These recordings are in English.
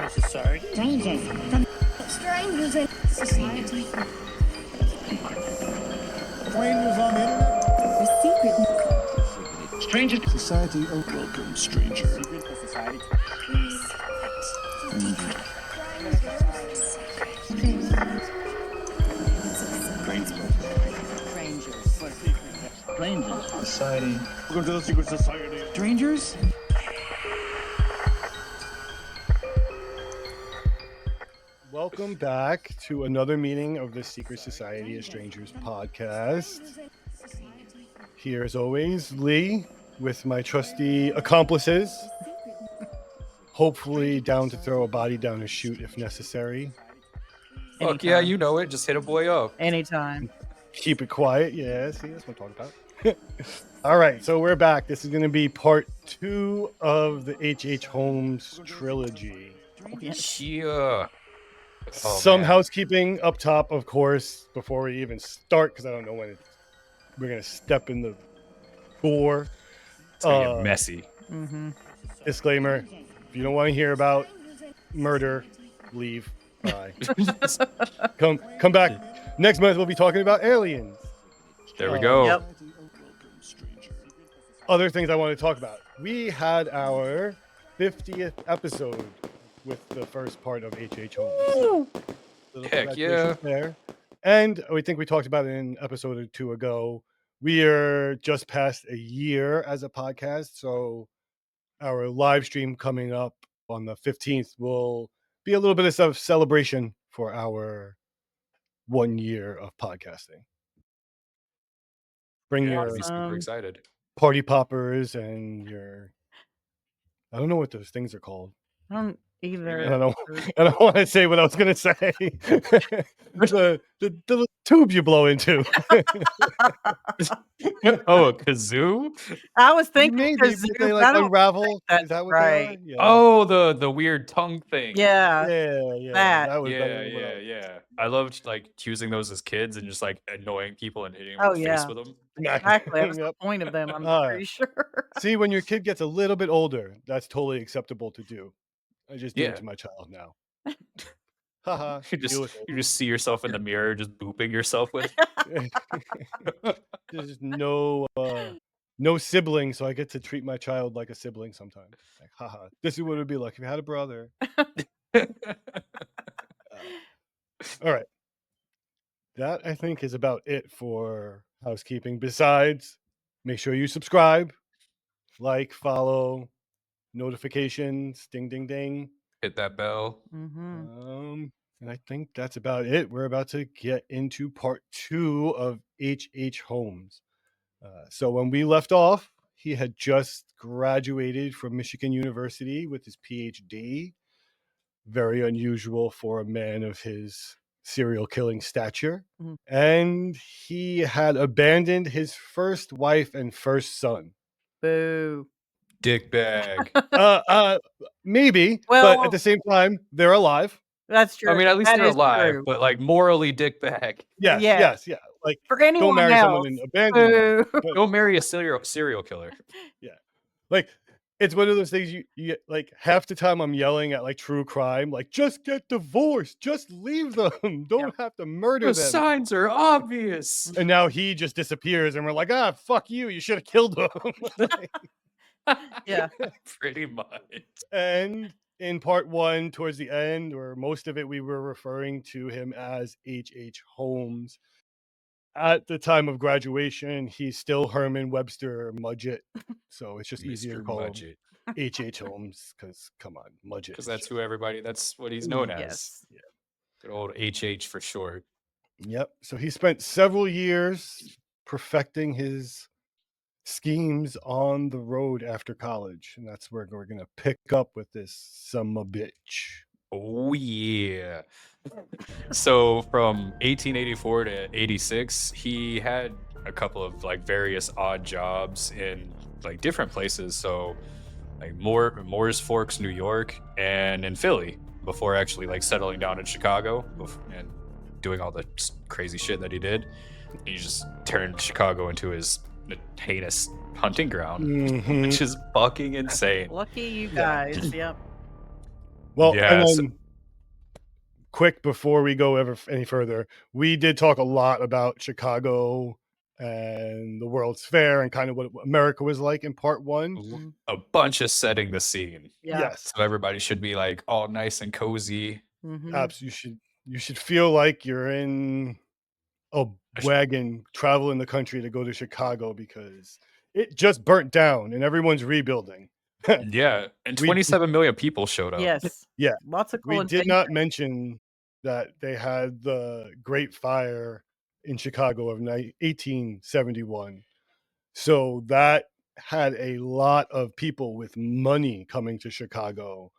Society. Strangers. Strangers in society. Strangers on the internet. The secret. Strangers. Society. Oh, welcome, stranger. Secret to society. Strangers. Society. Welcome to the secret society. Strangers? Welcome back to another meeting of the Secret Society of Strangers podcast. Here, as always, Lee with my trusty accomplices. Hopefully down to throw a body down a chute if necessary. Anytime. Fuck yeah, you know it. Just hit a boy up. Anytime. Keep it quiet. Yeah, see, that's what I'm talking about. All right, so we're back. This is going to be part 2 of the H.H. Holmes trilogy. Yeah. Some Man. housekeeping up top, of course, before we even start, because I don't know when we're going to step in the door. It's gonna get messy. Mm-hmm. Disclaimer, if you don't want to hear about murder, leave. Bye. Come back. Next month, we'll be talking about aliens. There we go. Yep. Other things I want to talk about. We had our 50th episode with the first part of H.H. Holmes. Little Heck yeah. congratulations there. And we think we talked about it in episode or 2 ago. We are just past a year as a podcast, so our live stream coming up on the 15th will be a little bit of celebration for our 1 year of podcasting. Bring Yeah, your I'd be super excited. party poppers and your, I don't know what those things are called. I don't either. I don't want to say what I was going to say. the little tube you blow into. Oh, a kazoo? I was thinking Maybe, kazoo, but they but I like don't unravel. think that's Is that what right. they are? Yeah. Oh, the weird tongue thing. Yeah. Yeah. that. was better Yeah, than what I was- yeah. I loved like using those as kids and just like annoying people and hitting them Oh, in the yeah. face with them. Exactly. That was the Yep. point of them, I'm pretty sure. See, when your kid gets a little bit older, that's totally acceptable to do. I just do Yeah. it to my child now. Haha. You just see yourself in the mirror, just booping yourself with. There's no sibling, so I get to treat my child like a sibling sometimes. Like, haha. This is what it would be like if you had a brother. All right. That, I think, is about it for housekeeping. Besides, make sure you subscribe, like, follow, notifications, ding, ding, ding. Hit that bell. Mm-hmm. And I think that's about it. We're about to get into part 2 of H.H. Holmes. So when we left off, he had just graduated from Michigan University with his PhD. Very unusual for a man of his serial killing stature. Mhm. And he had abandoned his first wife and first son. Boo. Dick bag. Maybe, Well- but at the same time, they're alive. That's true. I mean, at least That they're is alive, true. but like morally dick bag. Yes, Yeah. yes. Like, For anyone don't marry else. someone and abandon them. Boo. But, Don't marry a serial killer. like, it's one of those things you like, half the time I'm yelling at like true crime, like, just get divorced, just leave them, don't have to murder The them. signs are obvious. And now he just disappears, and we're like, fuck you should have killed him. Yeah. Pretty much. And in part 1, towards the end, or most of it, we were referring to him as H.H. Holmes. At the time of graduation, he's still Herman Webster Mudgett, so it's just easier to Mr. call Budget. him H.H. Holmes, because come on, Mudgett. Because is that's just- that's what he's known as. Yes. Good old HH for short. Yep. So he spent several years perfecting his schemes on the road after college, and that's where we're gonna pick up with this summa bitch. Oh yeah. So from 1884 to 86, he had a couple of like various odd jobs in like different places. So like Moore's Forks, New York, and in Philly before actually like settling down in Chicago and doing all the crazy shit that he did. He just turned Chicago into his heinous hunting ground, Mhm. which is fucking insane. Lucky you Yeah. guys. Yep. Well, Yeah, and so- then quick before we go any further, we did talk a lot about Chicago and the World's Fair and kind of what America was like in part one. Mhm. a bunch of setting the scene. Yeah. Yes, So everybody should be like all nice and cozy. Mhm. abs. You should feel like you're in a I sh- wagon traveling the country to go to Chicago because it just burnt down and everyone's rebuilding. Yeah, and We 27 million people showed up. Yes. Yeah. Lots of cool We and did things. not mention that they had the Great Fire in Chicago of 1871. So that had a lot of people with money coming to Chicago.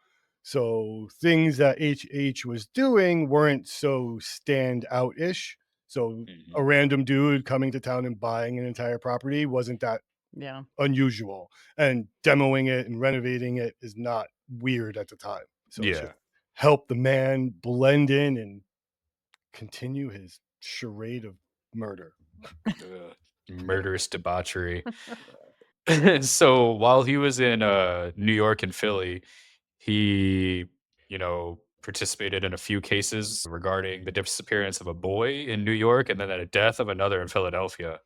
So things that HH was doing weren't so stand out ish. So Mhm. a random dude coming to town and buying an entire property wasn't that Yeah. unusual. And demoing it and renovating it is not weird at the time. So it Yeah. should help the man blend in and continue his charade of murder. Ugh, murderous debauchery. So while he was in New York and Philly, he, participated in a few cases regarding the disappearance of a boy in New York and then a death of another in Philadelphia.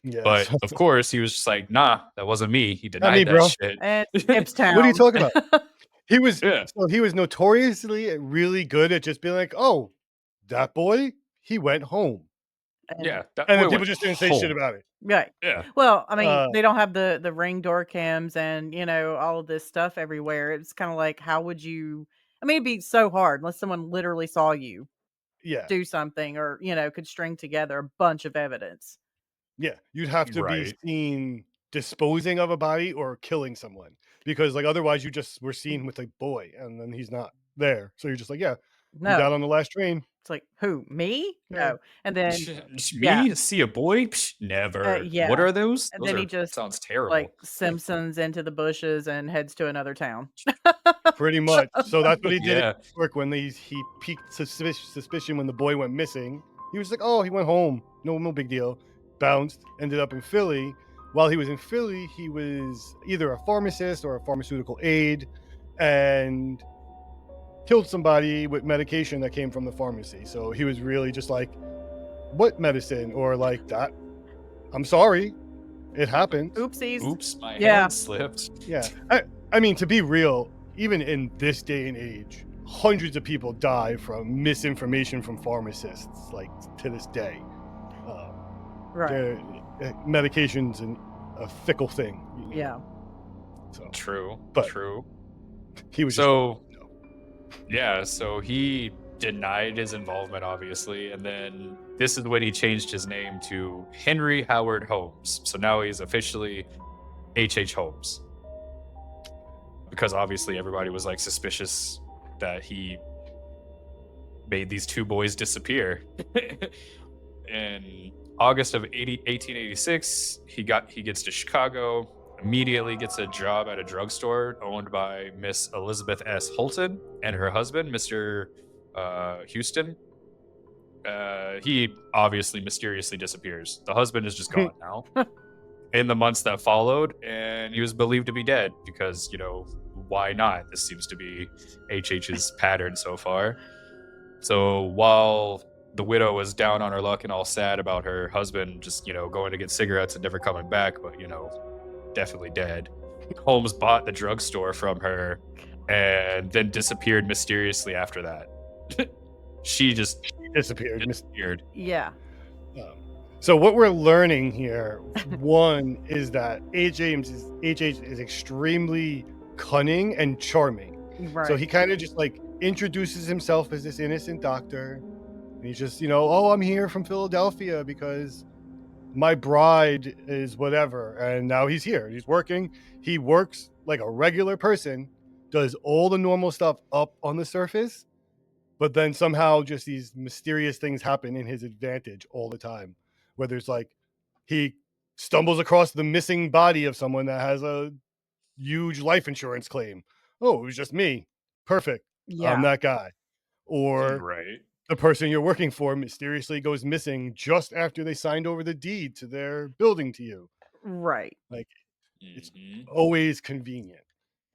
Yes. But of course, he was just like, "Nah, that wasn't me." He Not me, denied that bro. shit. And Tips Town. What are you talking about? He was Yeah. he was notoriously really good at just being like, "Oh, that boy, he went home." Yeah, that And boy then people went just didn't say shit home. about it. Right. Yeah. Well, I mean, Uh, they don't have the ring door cams and, all of this stuff everywhere. It's kind of like, how would you? I mean, it'd be so hard unless someone literally saw you yeah. do something or, could string together a bunch of evidence. Yeah, you'd have to be Right. seen disposing of a body or killing someone because, like, otherwise you just were seen with a boy and then he's not there. So you're just like, "Yeah, you No. got on the last train." It's like, who? Me? Yeah. No. And then, yeah. Me see a boy? Psh, never. Yeah. What are those? And Those then he are just sounds terrible. like Simpsons into the bushes and heads to another town. Pretty much. So that's what he did Yeah. at work when he piqued suspicion when the boy went missing. He was like, "Oh, he went home. No big deal." Bounced, ended up in Philly. While he was in Philly, he was either a pharmacist or a pharmaceutical aide and killed somebody with medication that came from the pharmacy. So he was really just like, "What medicine?" or like that. "I'm sorry. It happened." Oopsies. Oops, my Yeah. hand slipped. Yeah. I mean, to be real, even in this day and age, hundreds of people die from misinformation from pharmacists, like to this day. Right. Medication's a fickle thing. Yeah. So True. But- True. he was So just, no. yeah, so he denied his involvement, obviously, and then this is when he changed his name to Henry Howard Holmes. So now he's officially H.H. Holmes. Because obviously everybody was like suspicious that he made these two boys disappear. In August of 1886, he gets to Chicago, immediately gets a job at a drugstore owned by Miss Elizabeth S. Holton and her husband, Mr. Houston. He obviously mysteriously disappears. The husband is just gone now. In the months that followed, and he was believed to be dead because, why not? This seems to be HH's pattern so far. So while the widow was down on her luck and all sad about her husband just, going to get cigarettes and never coming back, but, definitely dead, Holmes bought the drugstore from her and then disappeared mysteriously after that. She just Disappeared. disappeared. Yeah. So what we're learning here, one, is that HH is extremely cunning and charming. Right. So he kind of just like introduces himself as this innocent doctor. And he's just, "Oh, I'm here from Philadelphia because my bride is whatever." And now he's here. He's working. He works like a regular person, does all the normal stuff up on the surface, but then somehow just these mysterious things happen in his advantage all the time. Whether it's like he stumbles across the missing body of someone that has a huge life insurance claim. "Oh, it was just me. Perfect. Yeah. I'm that guy." Or Right. the person you're working for mysteriously goes missing just after they signed over the deed to their building to you. Right. Like it's Mhm. always convenient.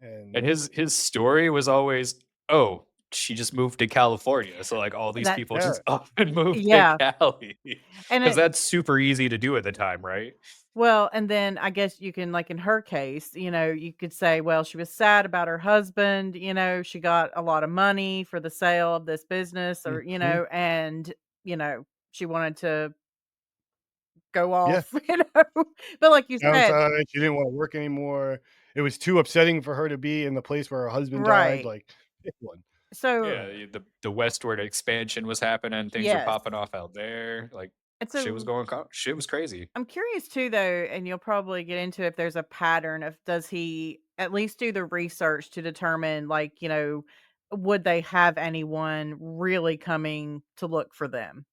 And And his story was always, "Oh, she just moved to California." So, like, all these That people yeah, just up and moved to yeah, Cali and because it that's super easy to do at the time, right? well, and then I guess you can like in her case, you could say, well, she was sad about her husband, she got a lot of money for the sale of this business or, mhm, and, you know, she wanted to go yeah, off, But like you said, downside, she didn't want to work anymore. It was too upsetting for her to be in the place where her husband died. right. Like, pick one. So, Yeah, the westward expansion was happening, things were yes. popping off out there, like, And shit was so going shit was crazy. I'm curious too, though, and you'll probably get into if there's a pattern of does he at least do the research to determine, like, would they have anyone really coming to look for them?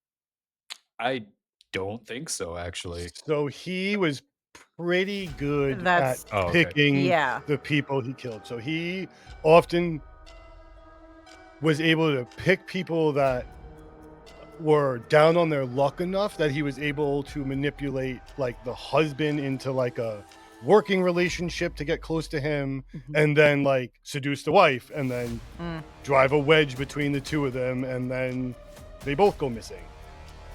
I don't think so, actually. So he was pretty good at That's, Oh, okay. picking yeah. the people he killed. So he often was able to pick people that were down on their luck enough that he was able to manipulate like the husband into like a working relationship to get close to him Mhm. and then like seduce the wife and then Mm, drive a wedge between the two of them and then they both go missing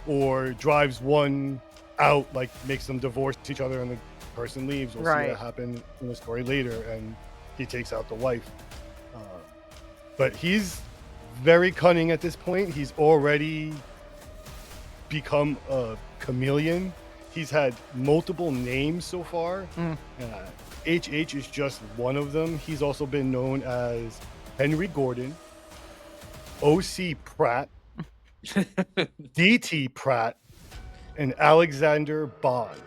or drives one out like makes them divorce each other and the person leaves. We'll see that right. happen in the story later and he takes out the wife. uh, but he's very cunning at this point. He's already become a chameleon. He's had multiple names so far. Mm. Uh, HH is just one of them. He's also been known as Henry Gordon, OC Pratt, DT Pratt, and Alexander Bond.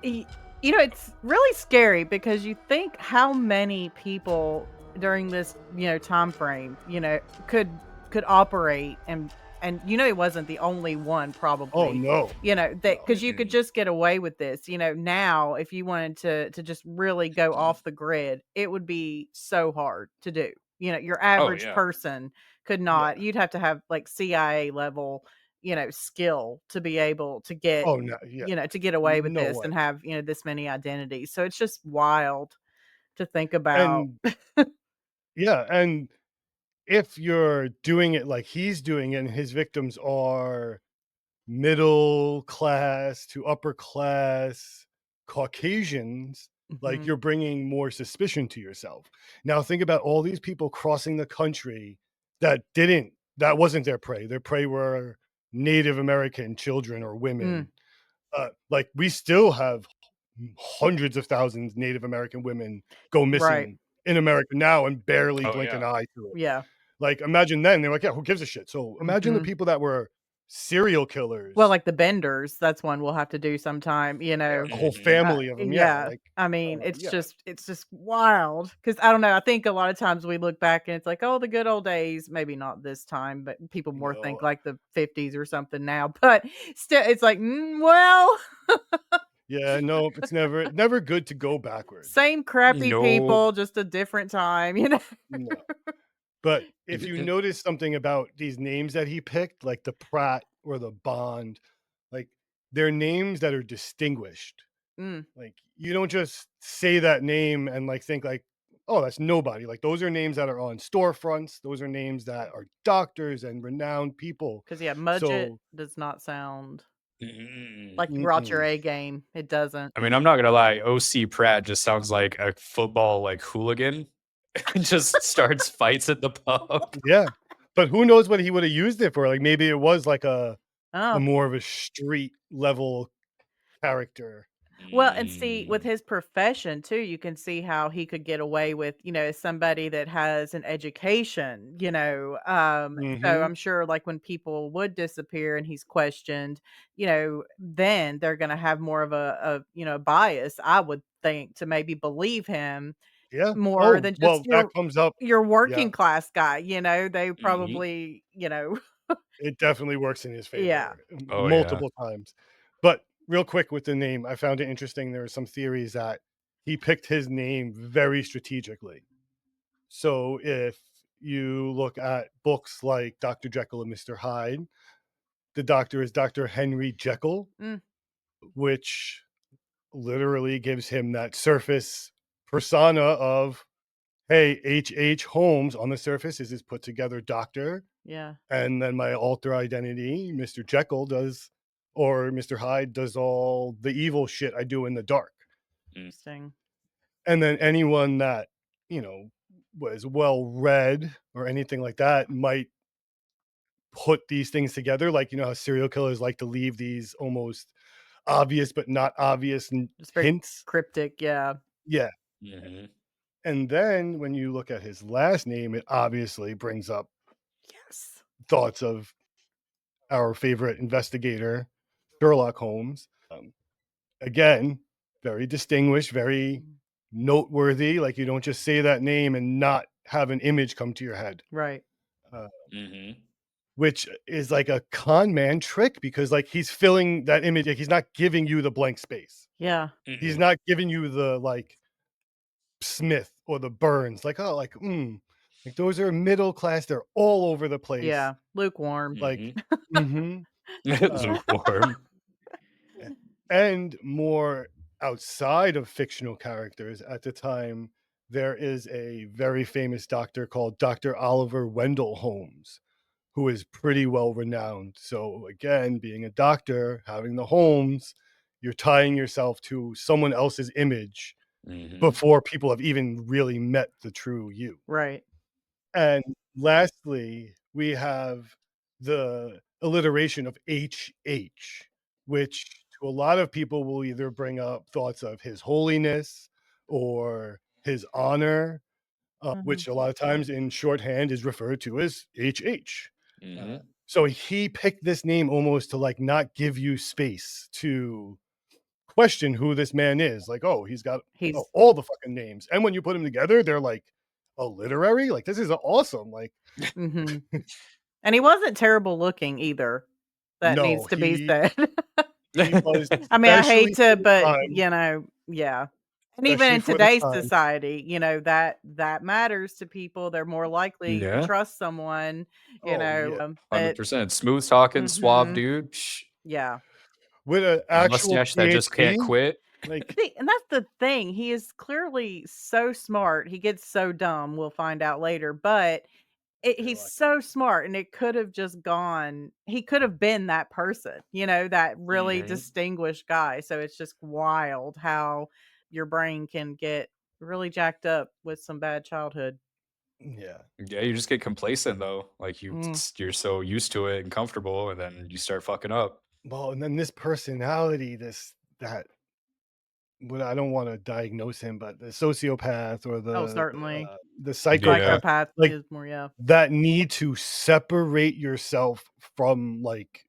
Y- it's really scary because you think how many people during this, time frame, could operate and he wasn't the only one Oh probably, no, that no. because you could Mm-mm. just get away with this, now if you wanted to just really go off the grid, it would be so hard to do. Your Oh, average yeah. person could Yeah. not. You'd have to have like CIA level skill to be able to get Oh no. Yeah. to get away with No this way. and have, this many identities. So it's just wild to think about. And yeah, and if you're doing it like he's doing it, and his victims are middle class to upper class Caucasians, like Mhm. you're bringing more suspicion to yourself. Now think about all these people crossing the country that wasn't their prey. Their prey were Native American children or Mm, women. Like we still have hundreds of thousands Native American women go right. missing in America now and barely Oh, blink an yeah. eye to it. Yeah. Like imagine then they're like, yeah, who gives a shit? So imagine the Mhm. people that were serial Well, killers. like the Benders, that's one we'll have to do sometime, Yeah, a whole Mhm. family of them. Yeah, yeah. like I mean, it's yeah, just wild because I don't know, I think a lot of times we look back and it's like, "Oh, the good old days." Maybe not this time, but people more think no, like the '50s or something now, but still it's like, well, yeah, no, it's never good to go backwards. same crappy Nope. people, just a different time. No. But if you notice something about these names that he picked, like the Pratt or the Bond, like they're names that are distinguished. Mm, Like you don't just say that name and like think like, oh, that's nobody. Like those are names that are on storefronts. Those are names that are doctors and renowned people. 'cause yeah, Mudget So does not sound Mm. like you brought your mm-mm. A game. It doesn't. I mean, I'm not gonna lie, OC Pratt just sounds like a football, like, hooligan and just starts fights at the pub. Yeah. But who knows what he would have used it for? Like maybe it was like a Oh. more of a street level character. Well, and see, with Mm. his profession too, you can see how he could get away with, as somebody that has an education, so Hmm. I'm sure like when people would disappear and he's questioned, then they're gonna have more of a bias, I would think, to maybe believe him Yeah. more Oh, than just well, that comes up. your Yeah. working class guy, they Mhm. probably, It definitely works in his yeah. favor Oh, yeah. multiple times. But real quick with the name, I found it interesting. There are some theories that he picked his name very strategically. So if you look at books like Dr. Jekyll and Mr. Hyde, the doctor is Dr. Henry Jekyll, Mm, which literally gives him that surface persona of, hey, H. Holmes on the surface is his put together doctor. Yeah. And then my alter identity, Mr. Jekyll, does, or Mr. Hyde does all the evil shit I do in the dark. Interesting. And then anyone that, you know, was well read or anything like that might put these things together. Like, you know, how serial killers like to leave these almost obvious but not obvious Just very hints. cryptic. Yeah. Yeah. Mhm. And then when you look at his last name, it obviously brings up Yes. thoughts of our favorite investigator, Sherlock Holmes. Again, very distinguished, very noteworthy. Like, you don't just say that name and not have an image come to your head, Right. Mhm. which is like a con man trick because, like, he's filling that image. Like, he's not giving you the blank space. Yeah. He's Mhm. not giving you the like Smith or the Burns. Like, oh, like those are middle class. They're all over the place. Yeah. Lukewarm. Like, Mhm. mm-hmm. Lukewarm. And more outside of fictional characters at the time, there is a very famous doctor called Dr. Oliver Wendell Holmes, who is pretty well renowned. So again, being a doctor, having the Holmes, you're tying yourself to someone else's image Mhm. before people have even really met the true you. Right. And lastly, we have the alliteration of HH, which to a lot of people will either bring up thoughts of his holiness or his honor, which a lot of times in shorthand is referred to as HH. Mhm. So he picked this name almost to like not give you space to question who this man is. Like, oh, he's got He's all the fucking names. And when you put them together, they're like a literary. Like, this is awesome. Like, hmm and he wasn't terrible looking either. That no, needs to be said. he was, I mean, I hate especially to, for the but time, yeah. And even especially in for the today's time. society, that matters to people. They're more likely to Yeah. trust someone, Oh yeah, that 100%. Smooth talking, suave mhm, dude. Psh, yeah. with an a actual mustache that just can't PhD. quit. Like, See, and that's the thing. He is clearly so smart. He gets so dumb. We'll find out later, but you're he's like, so smart, and it could have just gone. He could have been that person, that really Mhm. distinguished guy. So it's just wild how your brain can get really jacked up with some bad childhood. yeah. Yeah, you just get complacent though. Like Mm. you're so used to it and comfortable, and then you start fucking up. Well, and then this personality, that what I don't want to diagnose him, but the sociopath or Oh, certainly. the psychopath, Yeah. Psychopath like is more, yeah. that need to separate yourself from like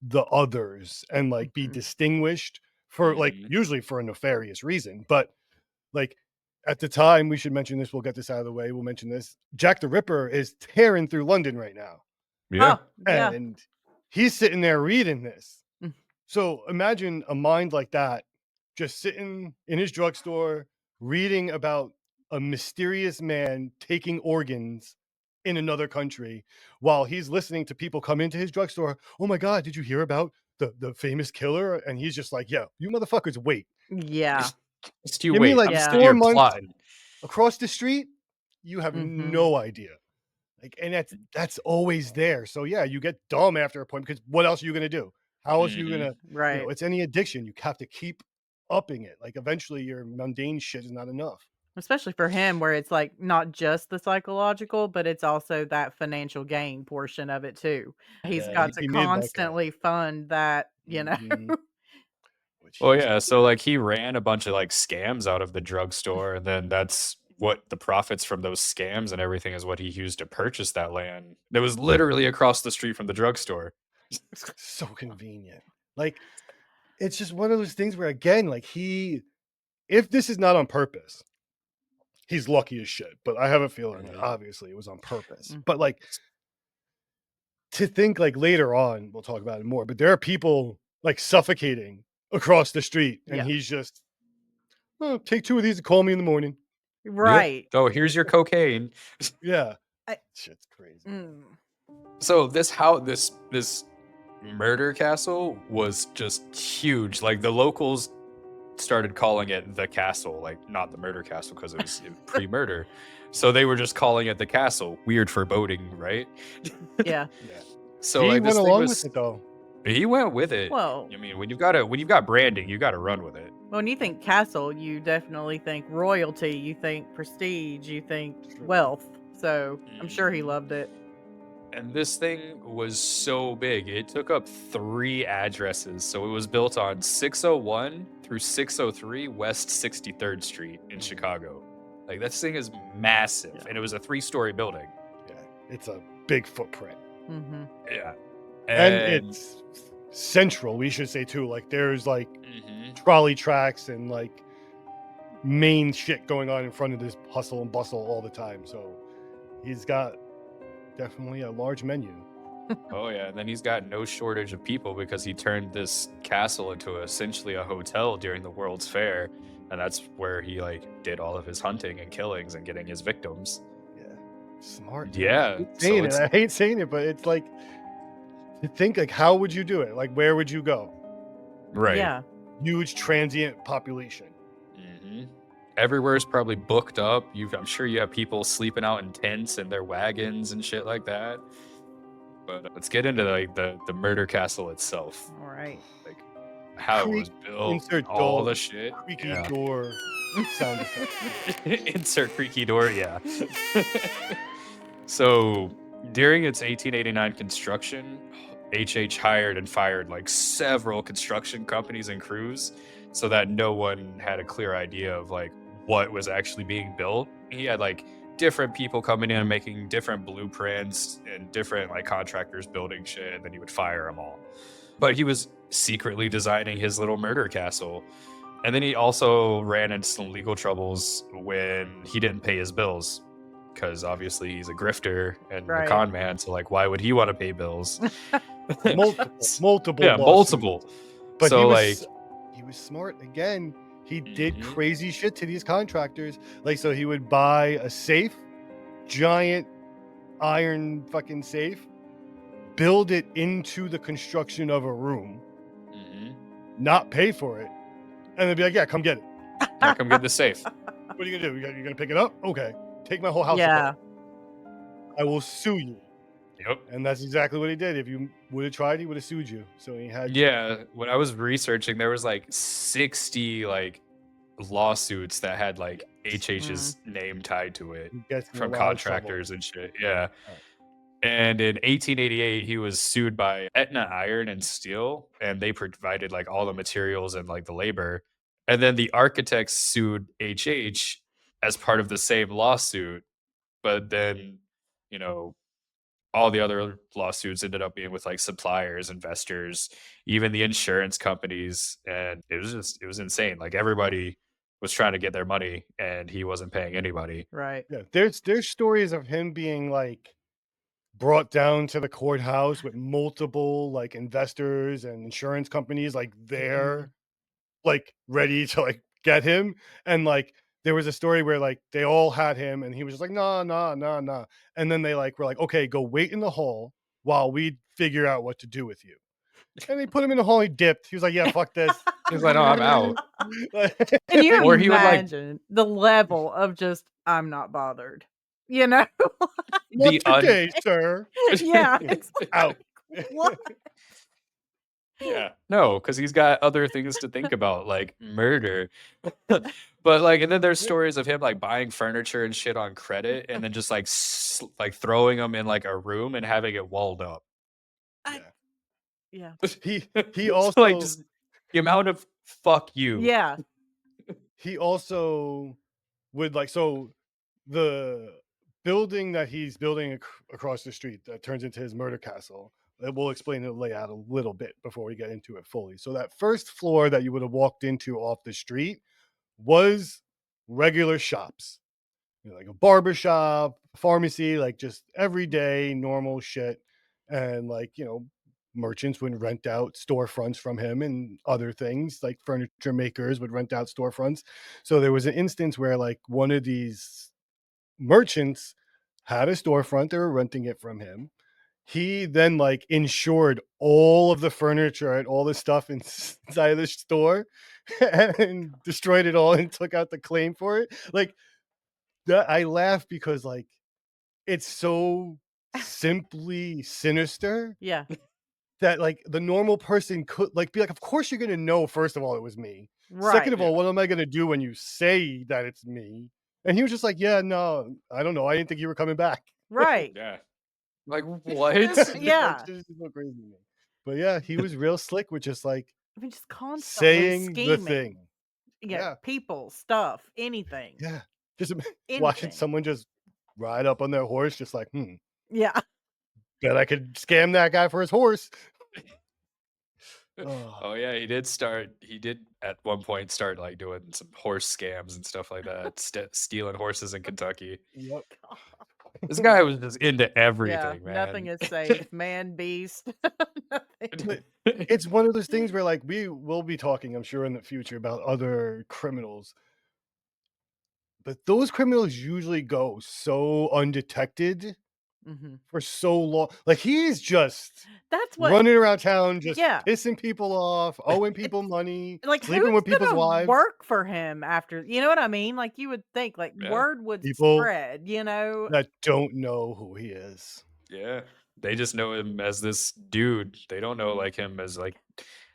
the others and like be Mhm. distinguished for like Mhm. usually for a nefarious reason. But like at the time, we should mention this. We'll get this out of the way. We'll mention this. Jack the Ripper is tearing through London right now, Yeah. Oh, yeah. and he's sitting there reading this. Mm. So imagine a mind like that just sitting in his drugstore reading about a mysterious man taking organs in another country while he's listening to people come into his drugstore. Oh my God, did you hear about the famous killer? And he's just like, yeah, you motherfuckers wait. Yeah. Just you Give me wait. like I'm Yeah. sitting 4 here months plotting. across the street. You have Mhm. no idea. Like, and that's always there. So yeah, you get dumb after a point because what else are you gonna do? How else are you Mhm. gonna, Right. it's any addiction. You have to keep upping it. Like eventually your mundane shit is not enough. Especially for him where it's, like, not just the psychological, but it's also that financial gain portion of it too. He's Yeah, got to he made that guy. constantly fund that, Mhm. Which Well, he's yeah. So like he ran a bunch of like scams out of the drugstore, and then that's what the profits from those scams and everything is what he used to purchase that land. That was literally across the street from the drugstore. so convenient. Like it's just one of those things where again, like if this is not on purpose, he's lucky as shit. But I have a feeling that Mhm. obviously it was on purpose. Mm. But like to think like later on, we'll talk about it more, but there are people like suffocating across the street, and Yeah. he's just, oh, take 2 of these and call me in the morning. Yeah. Right. Oh, here's your cocaine. Yeah. I Shit's crazy. mm. So this murder castle was just huge. Like the locals started calling it the castle, like not the murder castle because it was pre-murder. So they were just calling it the castle. Weird foreboding, right? Yeah. Yeah. So He like this went thing along was, with it though. he went with it. Well, I mean, when you've got branding, you got to run with it. when you think castle, you definitely think royalty, you think prestige, you think True. wealth. So I'm sure he Mhm. loved it. And this thing was so big, it took up 3 addresses. So it was built on 601 through 603 West 63rd Street in Chicago. Like, this thing is massive, Yeah. and it was a 3-story building. Yeah, it's a big footprint, Mm-hmm. Yeah. and it's central. We should say too. Like there's like Mhm. trolley tracks and like main shit going on in front of this hustle and bustle all the time. So he's got definitely a large menu. Oh yeah, and then he's got no shortage of people because he turned this castle into essentially a hotel during the World's Fair, and that's where he like did all of his hunting and killings and getting his victims. Yeah, smart. Yeah, I hate saying it, but it's like to think like how would you do it? Like where would you go? right. Yeah. Huge transient population. hmm Everywhere's probably booked up. I'm sure you have people sleeping out in tents and their wagons and shit like that. But let's get into like the murder castle itself, All right. like how it was Creak, built, insert all door, the shit. Creaky Yeah. door sound effect. Insert creaky door, yeah. So during its 1889 construction, HH hired and fired like several construction companies and crews so that no one had a clear idea of like what was actually being built. He had like different people coming in and making different blueprints and different like contractors building shit, and then he would fire them all. But he was secretly designing his little murder castle. And then he also ran into some legal troubles when he didn't pay his bills, because obviously he's a grifter and Right. a con man. So like, why would he want to pay bills? multiple Yeah, lawsuits. multiple. But So he was smart again. He did Mhm. crazy shit to these contractors. Like so he would buy a safe, giant iron fucking safe, build it into the construction of a room, Mhm. not pay for it, and then be like, "Yeah, come get it. Yeah, come get the safe. What are you gonna do? You're gonna pick it up? Okay, take my whole house. Yeah. apart. I will sue you." Yep. And that's exactly what he did. If you would have tried, he would have sued you. So he had Yeah, when I was researching, there was like 60 like lawsuits that had like HH's name tied to it he gets in a from lot of trouble. contractors and shit. Yeah. Right. And in 1888, he was sued by Etna Iron and Steel, and they provided like all the materials and like the labor. And then the architects sued HH as part of the same lawsuit. But then, you know, all the other lawsuits ended up being with like suppliers, investors, even the insurance companies. And it was insane. Like everybody was trying to get their money and he wasn't paying anybody. Right. Yeah, there's stories of him being like brought down to the courthouse with multiple like investors and insurance companies like there, like ready to like get him. And like there was a story where like they all had him and he was just like, nah, nah, nah, nah. And then they like were like, okay, go wait in the hall while we figure out what to do with you. And they put him in the hall, he dipped. He was like, yeah, fuck this. He's like, no, I'm out. Can you Or he would, like- imagine the level of just I'm not bothered? You know? The What's okay, sir? Yeah. It's Out. what? Yeah. No, because he's got other things to think about, like murder. But like, and then there's stories of him like buying furniture and shit on credit, and then just like like throwing them in like a room and having it walled up. Yeah. He So, also like just the amount of fuck you. Yeah. he also would like so the building that he's building across the street that turns into his murder castle. We'll explain the layout a little bit before we get into it fully. So that first floor that you would have walked into off the street was regular shops, like a barber shop, pharmacy, like just everyday normal shit. And like, merchants would rent out storefronts from him and other things like furniture makers would rent out storefronts. So there was an instance where like one of these merchants had a storefront, they were renting it from him. he then like insured all of the furniture and all the stuff inside of the store and destroyed it all and took out the claim for it. Like that, I laugh because like it's so simply sinister Yeah. that like the normal person could like be like, of course you're gonna know. First of all, it was me. Second Right. of all, what am I gonna do when you say that it's me? And he was just like, yeah, no, I don't know. I didn't think you were coming back. Right. Yeah. Like what? Yeah. It's just so crazy to me. But yeah, he was real slick with just like I mean, just constantly saying the scheming. thing. Yeah. Yeah. People, stuff, anything. Yeah. Just watching Anything. someone just ride up on their horse, just like, Yeah. bet I could scam that guy for his horse. Oh yeah, he did at one point start like doing some horse scams and stuff like that, stealing horses in Kentucky. Yep. This guy was just into Yeah. everything, man. Nothing is safe. Man, beast. Nothing. It's one of those things where like we will be talking, I'm sure, in the future about other criminals. But those criminals usually go so undetected Mhm. for so long. Like he's just That's what. running around town, just Yeah. pissing people off, owing people money, Like, sleeping who's with people's gonna wives. work for him after? You know what I mean? Like, you would think like Yeah. word would People spread. You know? that don't know who he is. Yeah. They just know him as this dude. They don't know like him as like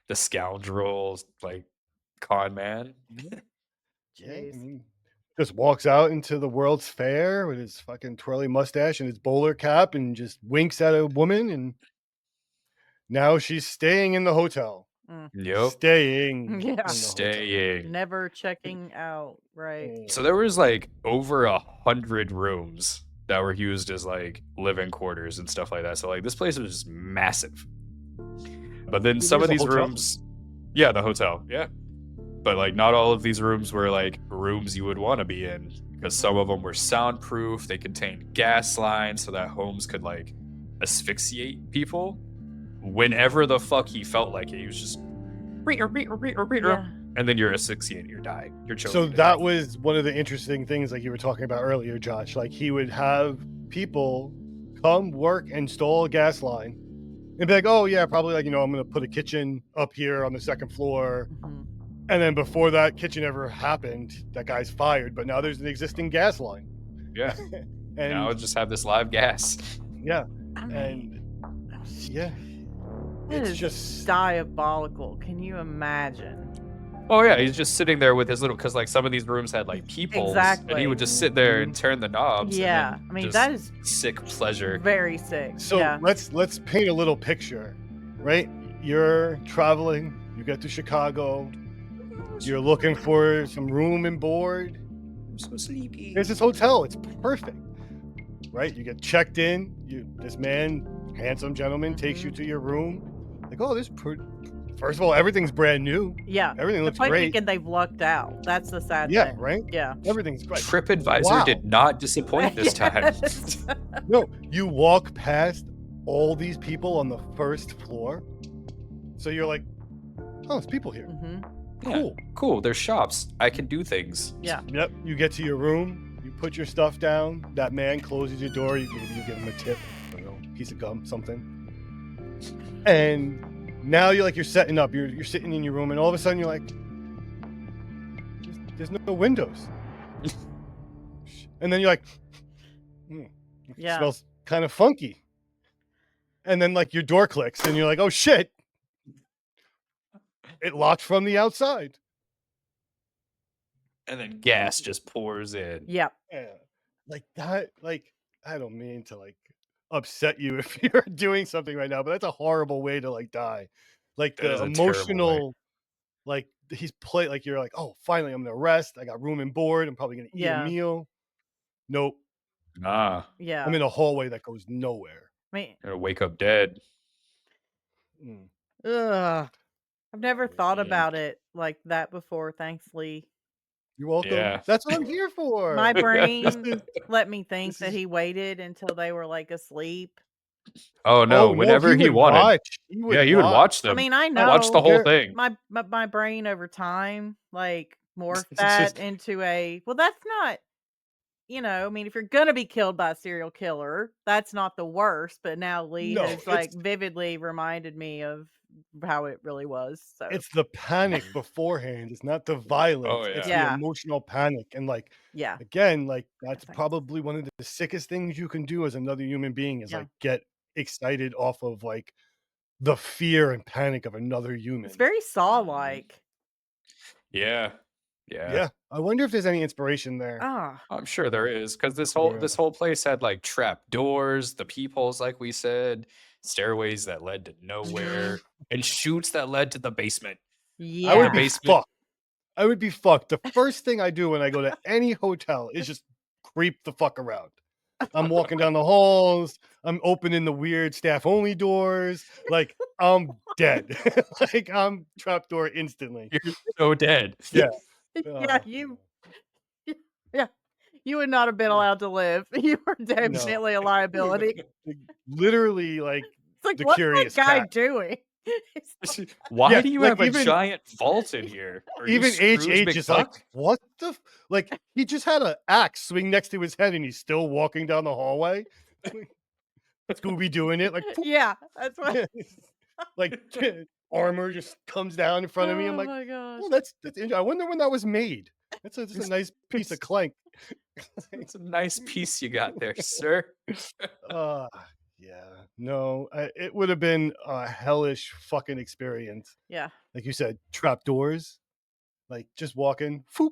the scoundrel, like con man. Yeah, I Jeez. mean, just walks out into the World's Fair with his fucking twirly mustache and his bowler cap and just winks at a woman, and now she's staying in the hotel. Yep. Staying Yeah. in the hotel. Staying. Never checking out. Right. So there was like over 100 rooms that were used as like living quarters and stuff like that. So like this place was just massive. But then some of There's a these hotel? rooms, yeah, the hotel, yeah. But like not all of these rooms were like rooms you would want to be in, because some of them were soundproof. They contained gas lines so that Holmes could like asphyxiate people whenever the fuck he felt like it. He was just Yeah. and then you're asphyxiated, you're dying, you're choking. So to that death. was one of the interesting things, like you were talking about earlier, Josh. Like he would have people come work, install a gas line, and be like, "Oh yeah, probably like I'm going to put a kitchen up here on the second floor." Mhm. And then before that kitchen ever happened, that guy's fired. But now there's an existing gas line. Yeah. And Now just have this live gas. yeah, I mean, and yeah, it it's is just diabolical. Can you imagine? Oh yeah, he's just sitting there with his little, because like some of these rooms had like peepholes, and Exactly. he would just sit there and turn the knobs. Yeah. and then I mean, just that is sick pleasure. very sick. so. Yeah. Let's paint a little picture, right? You're traveling. You get to Chicago. You're looking for some room and board. I'm so sleepy. There's this hotel. It's perfect, right? You get checked in. This man, handsome gentleman, takes you to your room. Like, oh, first of all, everything's brand new. Yeah. Everything The looks point great. thinking they've lucked out. That's the sad Yeah, thing. right. Yeah. Everything's great. TripAdvisor Wow. did not disappoint this time. Yes. No, you walk past all these people on the first floor, so you're like, oh, there's people here. Mhm. Yeah, cool. There's shops. I can do things. Yeah. Yep. You get to your room. You put your stuff down. That man closes your door. Maybe you give him a tip. I don't know, piece of gum, something. And now you're setting up. You're sitting in your room, and all of a sudden you're like, there's no windows. And then you're like, it Yeah. smells kind of funky. And then like your door clicks, and you're like, oh shit. It locked from the outside. And then gas just pours in. Yep. Yeah. Like that, like, I don't mean to like upset you if you're doing something right now, but that's a horrible way to like die. Like That is the a terrible way. emotional, like like you're like, oh, finally I'm gonna rest. I got room and board. I'm probably gonna eat Yeah. a meal. Nope. Nah, Yeah. I'm in a hallway that goes nowhere. I mean, gonna wake up dead. Mm. ugh. I've never thought Yeah. about it like that before, thankfully. You're welcome. Yeah. That's what I'm here for. My brain is- let me think this that is- he waited until they were like asleep. Oh no! Oh, Whenever he would wanted, watch. he would watch them. I mean, I watch the know whole There- thing. my brain over time like morphed that into a well, that's not I mean, if you're gonna be killed by a serial killer, that's not the worst. But now Lee No, has like vividly reminded me of how it really was. So it's the panic beforehand. It's not the violence. Oh, It's yeah. the Yeah. emotional panic. And like yeah, again, like that's Thanks. probably one of the sickest things you can do as another human being is Yeah. like get excited off of like the fear and panic of another human. it's very Saw-like. Yeah. Yeah. I wonder if there's any inspiration there. Ah, I'm sure there is, because this Yeah. whole place had like trap doors, the peepholes, like we said, stairways that led to nowhere, and chutes that led to the basement. yeah. I would be basement. fucked. I would be fucked. The first thing I do when I go to any hotel is just creep the fuck around. I'm walking down the halls. I'm opening the weird staff only doors. Like I'm dead. Like I'm trapdoor instantly. You're so dead. Yeah. yeah, yeah, you would not have been allowed to live. You were definitely a liability. Like, literally like It's like, the what's curious that guy cat. doing? Why Yeah, do you like, have a even- giant vault in here? Are you Even Scrooge HH is like, McDuck? what the like he just had an axe swing next to his head and he's still walking down the hallway. Scooby doing it like poof. Yeah, that's what. Like armor just comes down in front of me. I'm like, my gosh. oh, that's I wonder when that was made. That's a nice piece of clank. It's a nice piece you got there, sir. Yeah, no, it would have been a hellish fucking experience. Yeah. Like you said, trapdoors, like just walking, foop,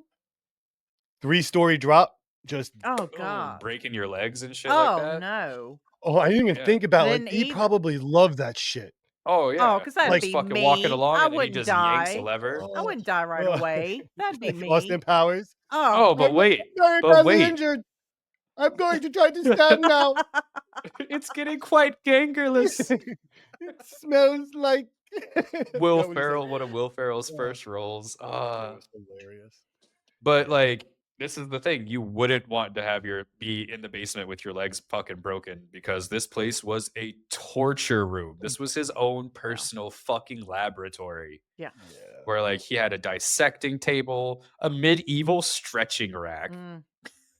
3-story drop, just. Oh god. Breaking your legs and shit Oh like that. no. Oh, I didn't even Yeah. think about Didn't like he either. probably loved that shit. Oh yeah. 'cause that'd Like, be fucking me. walking along I and then he wouldn't just yanks a die. lever. I wouldn't die right away. That'd be Like me. Austin Powers. Oh, but wait. Very But badly wait. injured. I'm going to try to stand now. It's getting quite gangerless. It smells like Will That what he said. Ferrell, one of Will Ferrell's Yeah. first roles. That was hilarious. But like, this is the thing: you wouldn't want to have be in the basement with your legs fucking broken, because this place was a torture room. This was his own personal fucking laboratory, Yeah. where like he had a dissecting table, a medieval stretching rack. Mm,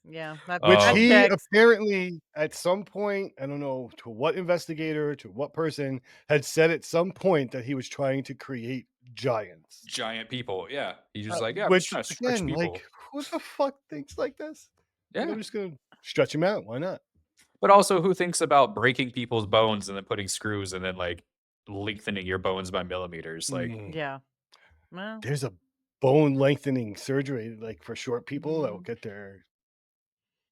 yeah. That, Which that he checks. apparently, at some point, I don't know to what investigator, to what person, had said at some point that he was trying to create giants. Giant people, yeah. He's just like, yeah, I'm Which just trying to stretch again, people. like, who the fuck thinks like this? Like, Yeah. I'm just gonna stretch him out. Why not? But also, who thinks about breaking people's bones and then putting screws and then like lengthening your bones by millimeters? Like, Mm. Yeah. Well, There's a bone lengthening surgery, like for short people that will Mhm. get their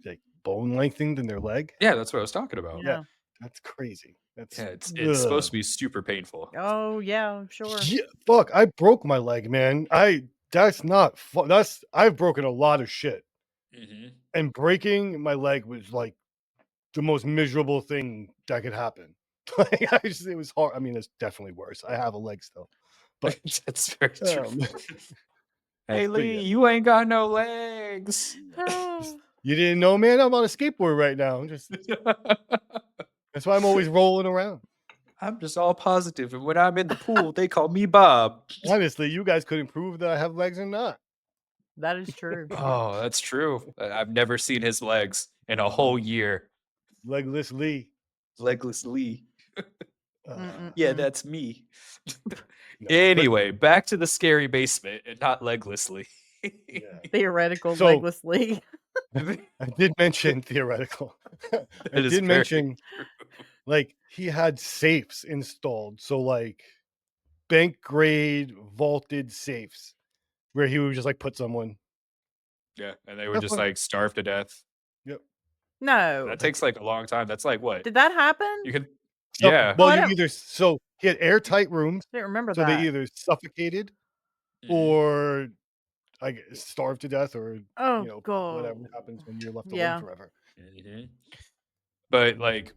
like bone lengthened in their leg. yeah, that's what I was talking about. yeah. That's crazy. That's Yeah, it's supposed ugh. to be super painful. Oh yeah, I'm sure. Yeah, fuck, I broke my leg, man. That's not fun. I've broken a lot of shit. Mm-hmm. And breaking my leg was like the most miserable thing that could happen. Like it was hard. I mean, it's definitely worse. I have a leg still. But That's very true. um, Hey but Lee, yeah. you ain't got no legs. You didn't know, man? I'm on a skateboard right now. That's why I'm always rolling around. I'm just all positive, and when I'm in the pool, they call me Bob. Honestly, you guys couldn't prove that I have legs or not. That is true. Oh, that's true. I've never seen his legs in a whole year. Legless Lee. Legless Lee. Mm-mm. Yeah, Mm. that's me. No, but- Anyway, back to the scary basement and not Legless Lee. yeah. Theoretical So- legless Lee. I did mention theoretical. I That is did very mention like he had safes installed. So like bank grade vaulted safes where he would just like put someone. Yeah, and they would That's just what- like starve to death. No. That takes like a long time. That's like what? Did that happen? You could So- Yeah. Well, Oh, I you don't- either he had airtight rooms, I didn't remember so that. they either suffocated Mhm. or I guess starved to death, or Oh you know god. whatever happens when you're left Yeah. alone forever. Mhm. But like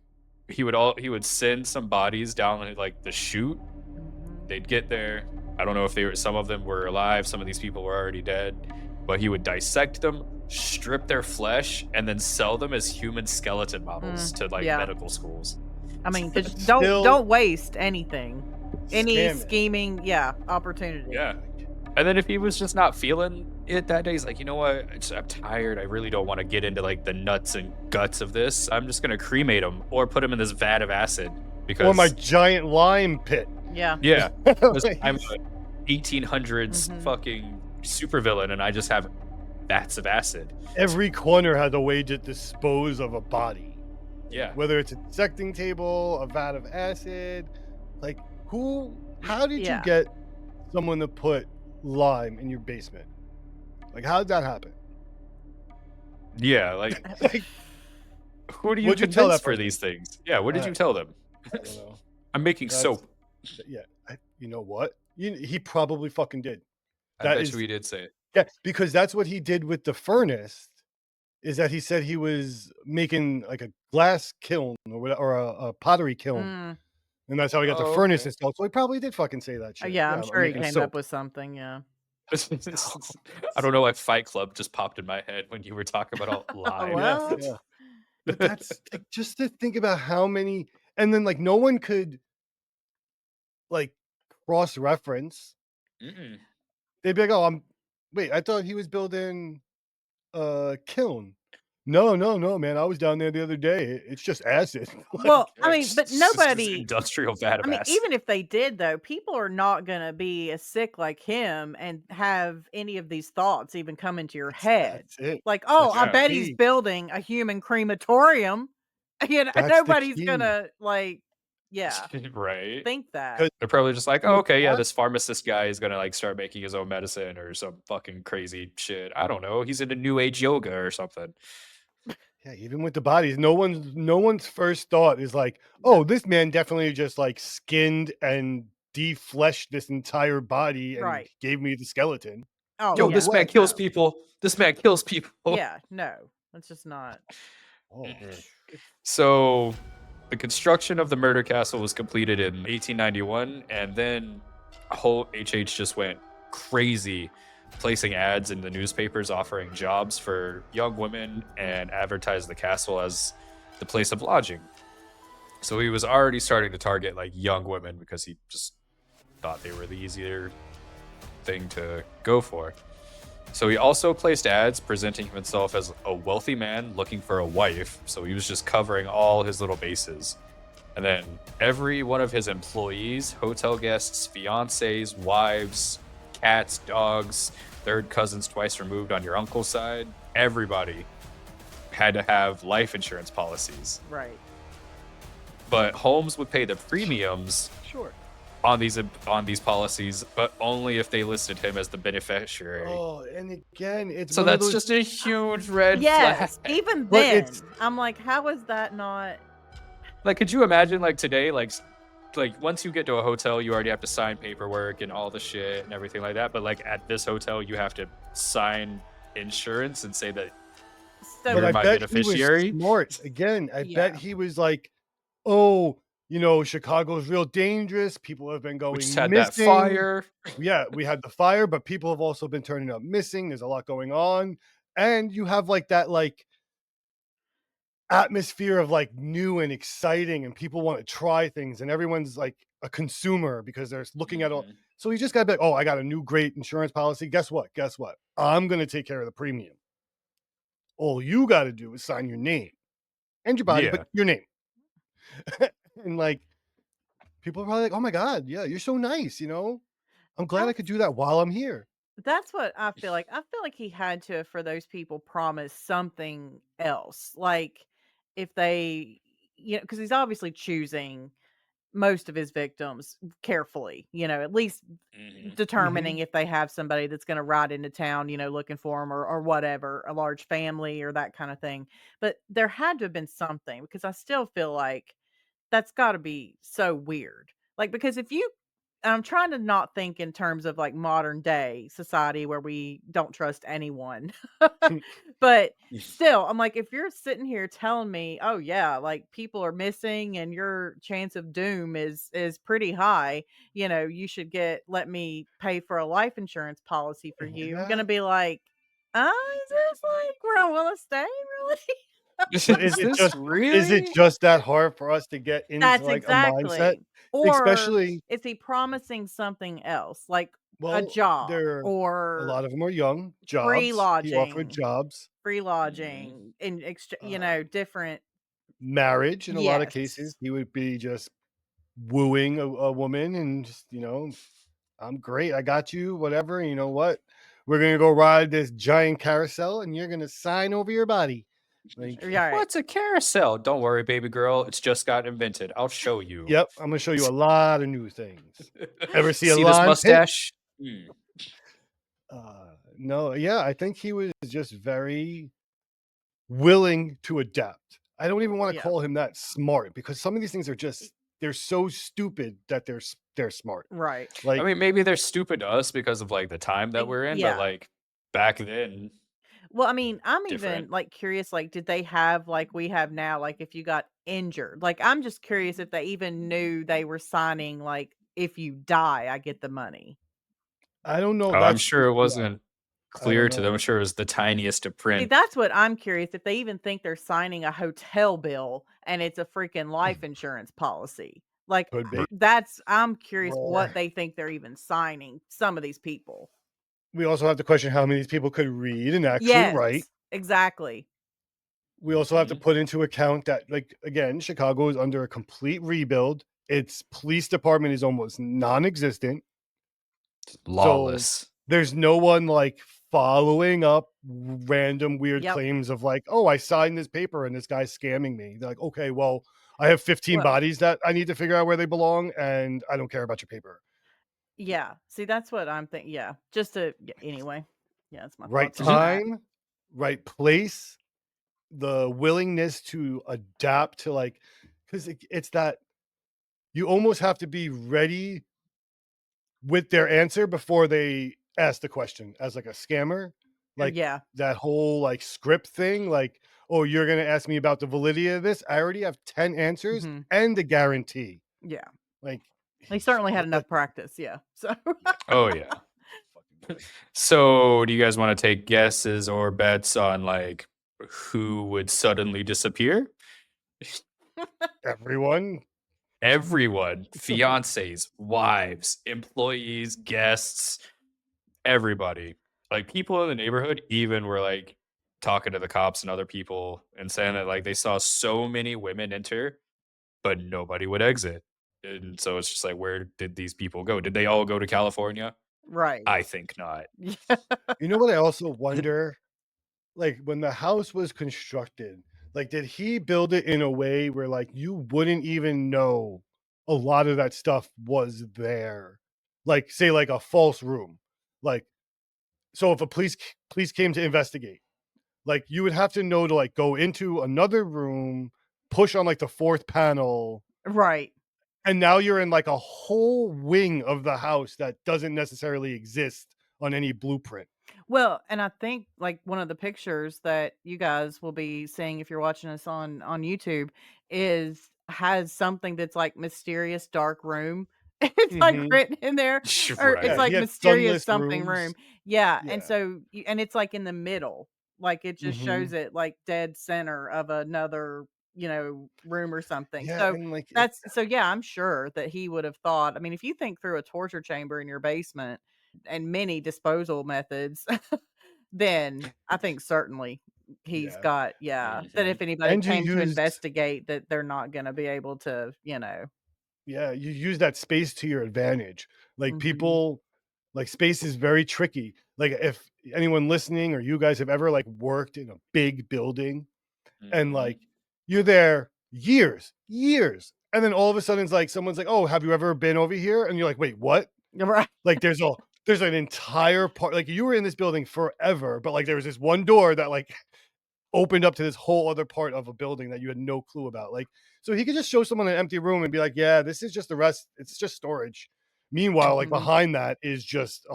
he would send some bodies down like the chute. Mhm. They'd get there. I don't know if some of them were alive, some of these people were already dead, but he would dissect them, strip their flesh, and then sell them as human skeleton models to like yeah. medical schools. I mean, just Still don't waste anything. Any scamming. scheming, opportunity. Yeah. And then if he was just not feeling it that day, he's like, you know what? I'm tired. I really don't want to get into like the nuts and guts of this. I'm just gonna cremate him or put him in this vat of acid because Or my giant lime pit. Yeah. yeah, because Like, I'm a 1800s Mhm. fucking supervillain and I just have vats of acid. every corner has a way to dispose of a body. Yeah. Whether it's a dissecting table, a vat of acid. Like, how did Yeah. you get someone to put lime in your basement? Like, how did that happen? Yeah, like Like, who do you What'd you tell convince that for person? these things? Yeah, what did Uh, you tell them? I don't know. I'm making That's- soap. Yeah, you know what? He probably fucking did. I that bet is- you he did say it. Yeah, because that's what he did with the furnace. Is that he said he was making like a glass kiln or a pottery kiln, Mm. and that's how he got the Oh, furnace okay. installed. So he probably did fucking say that shit. Yeah, I'm sure he making came soap. up with something. Yeah. I don't know why Fight Club just popped in my head when you were talking about all lime. Well. Yeah. But that's like, just to think about how many, and then like no one could like cross reference. Mm-mm. They'd be like, "Oh, wait, I thought he was building a kiln." No, man, I was down there the other day. It's just acid. Like, Well, I mean, It's but just this nobody. industrial vat of I mean, acid. even if they did, though, people are not going to be as sick like him and have any of these thoughts even come into your head. that's it. Like, oh, That's I the bet he's key. building a human crematorium. You know, That's the nobody's key. gonna like, yeah, Right. think that. 'Cause- They're probably just like, With oh, okay, yeah, that- this pharmacist guy is gonna like start making his own medicine or some fucking crazy shit. I don't know. He's into new age yoga or something. Yeah, even with the bodies, no one's first thought is like, oh, this man definitely just like skinned and defleshed this entire body and Right. gave me the skeleton. Oh, Yo, yeah, this man way. kills no. people. This man kills people. Yeah, no, that's just not. Oh, So, the construction of the murder castle was completed in 1891, and then whole HH just went crazy, placing ads in the newspapers offering jobs for young women and advertised the castle as the place of lodging. So he was already starting to target like young women because he just thought they were the easier thing to go for. So he also placed ads presenting himself as a wealthy man looking for a wife. So he was just covering all his little bases. And then every one of his employees, hotel guests, fiancés, wives, cats, dogs, third cousins twice removed on your uncle's side, everybody had to have life insurance policies. Right. But Holmes would pay the premiums sure. on these policies, but only if they listed him as the beneficiary. Oh, and again, it's So one of that's those- just a huge red Yes, flag. even But then, it's- I'm like, how is that not? Like, could you imagine, like, today, like once you get to a hotel, you already have to sign paperwork and all the shit and everything like that. But like at this hotel, you have to sign insurance and say that So You're but I my bet beneficiary? he was smart. Again, I Yeah. bet he was like, oh, Chicago's real dangerous. People have been going we just had that missing. fire. Yeah, we had the fire, but people have also been turning up missing. There's a lot going on. And you have like that like atmosphere of like new and exciting, and people want to try things, and everyone's like a consumer because they're looking at all. Mhm. So you just gotta be like, oh, I got a new great insurance policy. Guess what? I'm gonna take care of the premium. All you gotta do is sign your name and your body, Yeah. but your name. And like people are probably like, oh my God, yeah, you're so nice, I'm glad I could do that while I'm here. that's what I feel like. I feel like he had to, for those people, promise something else. Like if they, because he's obviously choosing most of his victims carefully, at least Mhm. determining if they have somebody that's going to ride into town, looking for him or whatever, a large family or that kind of thing. But there had to have been something, because I still feel like that's got to be so weird. Like, because if you, and I'm trying to not think in terms of like modern day society where we don't trust anyone. But still, I'm like, if you're sitting here telling me, oh yeah, like people are missing and your chance of doom is pretty high, you should let me pay for a life insurance policy for you. I'm gonna Yeah. be like, is this like where I want to stay, really? But is it just really? is it just that hard for us to get into That's like a mindset? exactly. Or Especially is he promising something else? Like a Well, job there a or lot of them are young. free Jobs. He offered lodging, jobs. free Mhm. lodging, Uh, different. Marriage in a lot of cases. Yes. He would be just wooing a woman and just, I'm great. I got you, whatever. And you know what? We're gonna go ride this giant carousel and you're gonna sign over your body. Like, Right. What's a carousel? Don't worry, baby girl. It's just got invented. I'll show you. yep, I'm gonna show you a lot of new things. Ever see a See this lime pit? mustache? Hmm. No, yeah, I think he was just very willing to adapt. I don't even want to Yeah. call him that smart because some of these things are just they're so stupid that they're smart. Right. I Like mean, maybe they're stupid to us because of like the time that we're in, but Yeah. like back then, Well, I mean, I'm different. even like curious, like, did they have like we have now, like if you got injured? Like, I'm just curious if they even knew they were signing, like, if you die, I get the money. I don't know. Oh, I'm That's sure it yeah, wasn't I don't clear to them. I'm know. sure it was the tiniest of See, print. that's what I'm curious if they even think they're signing a hotel bill and it's a freaking life insurance policy. Like, Could be. I'm curious Or what they think they're even signing, some of these people. we also have to question how many of these people could read and actually Yes, write. exactly. We also have to Mhm. put into account that, like, again, Chicago is under a complete rebuild. Its police department is almost non-existent. So Lawless. there's no one like following up random weird Yep. claims of like, oh, I signed this paper and this guy's scamming me. They're like, okay, well, I have 15 Well, bodies that I need to figure out where they belong, and I don't care about your paper. yeah. See, that's what I'm thinking. Yeah. Just to, yeah, anyway. Yeah, that's my Right thoughts on Mhm. that. time, right place, the willingness to adapt to like, because it's that you almost have to be ready with their answer before they ask the question as like a scammer. Like Yeah. that whole like script thing, like, oh, you're gonna ask me about the validity of this. I already have 10 answers Hmm. and a guarantee. Yeah. Like They certainly had enough like practice. Yeah. So, yeah, Oh yeah. fucking boy. So, do you guys want to take guesses or bets on like who would suddenly disappear? Everyone. Everyone, fiancés, wives, employees, guests, everybody. Like people in the neighborhood even were like talking to the cops and other people and saying that like they saw so many women enter, but nobody would exit. And so it's just like, where did these people go? Did they all go to California? right. I think not. Yeah. You know what I also wonder? Like when the house was constructed, like did he build it in a way where like you wouldn't even know a lot of that stuff was there? Like say like a false room. Like so if a police came to investigate, like you would have to know to like go into another room, push on like the fourth panel, Right. and now you're in like a whole wing of the house that doesn't necessarily exist on any blueprint. Well, and I think like one of the pictures that you guys will be seeing if you're watching us on YouTube is has something that's like mysterious dark room. It's like Mhm. written in there, or it's Yeah, Right. he like had mysterious sunless something room. rooms. Yeah, and Yeah. so and it's like in the middle, like it just shows Mhm. it like dead center of another room or something. Yeah, So and like it that's so yeah, I'm sure that he would have thought. I mean, if you think through a torture chamber in your basement and many disposal methods, then I think certainly he's yeah. got that Mhm. if anybody And came to investigate that they're not gonna be able to, you use that space to your advantage. Like Mhm. people like space is very tricky. Like if anyone listening or you guys have ever like worked in a big building and Mhm. like you're there years, and then all of a sudden it's like someone's like, "Oh, have you ever been over here?" And you're like, "Wait, what?" Right. Like there's an entire part like you were in this building forever, but like there was this one door that like opened up to this whole other part of a building that you had no clue about. Like, so he could just show someone an empty room and be like, "Yeah, this is just the rest. It's just storage." Meanwhile, like Mhm. behind that is just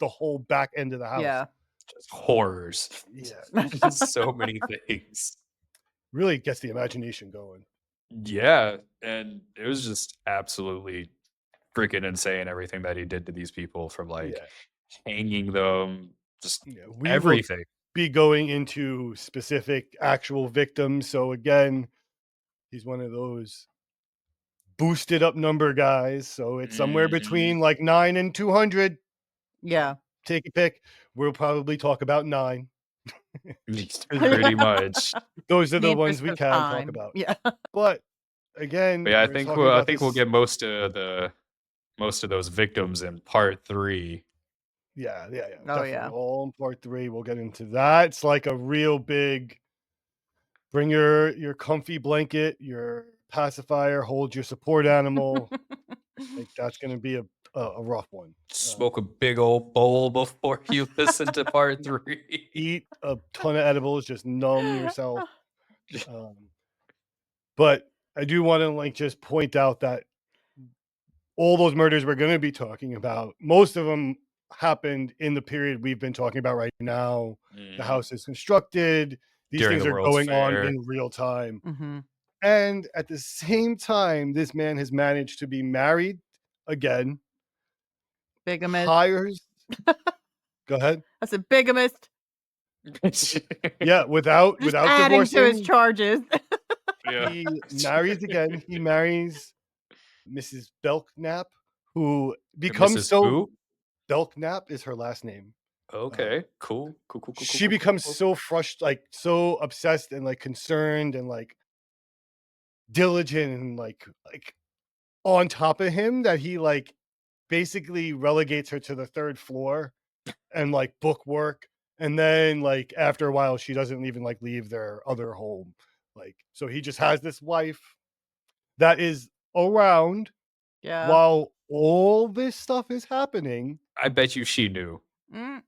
the whole back end of the house. Yeah. Just horrors. Yeah, So many things. really gets the imagination going. Yeah, and it was just absolutely freaking insane everything that he did to these people from like Yeah, hanging them, just yeah. We will everything. be going into specific actual victims. So again, he's one of those boosted up number guys. So it's somewhere Mhm. between like 9 and 200. Yeah. Take a pick. We'll probably talk about 9. Pretty much. Those are The the ones interest we of can talk time. about. Yeah. But again, But yeah, we're talking I about think we'll this. get most of those victims in part 3. Yeah, Oh, definitely. yeah. All in part 3. We'll get into that. It's like a real big. Bring your comfy blanket, your pacifier, hold your support animal. Like that's gonna be a rough one. Smoke a big old bowl before you listen to part 3. Eat a ton of edibles, just numb yourself. Um, but I do want to like just point out that all those murders we're going to be talking about, most of them happened in the period we've been talking about right now. The house is constructed. These During things the are World's going on Fair. in real time. Hmm. And at the same time, this man has managed to be married again, Bigamist. hires. Go ahead. That's a bigamist. Yeah, without Just adding to his divorcing, charges. Yeah. he marries again. He marries Mrs. Belknap, who becomes Mrs. so. Who? Belknap is her last name. Okay, cool. She becomes so frustrated, like so obsessed and like concerned and like diligent and like on top of him that he like basically relegates her to the 3rd floor and like book work. And then like after a while, she doesn't even like leave their other home. Like, so he just has this wife that is around Yeah. while all this stuff is happening. I bet you she knew. Mm,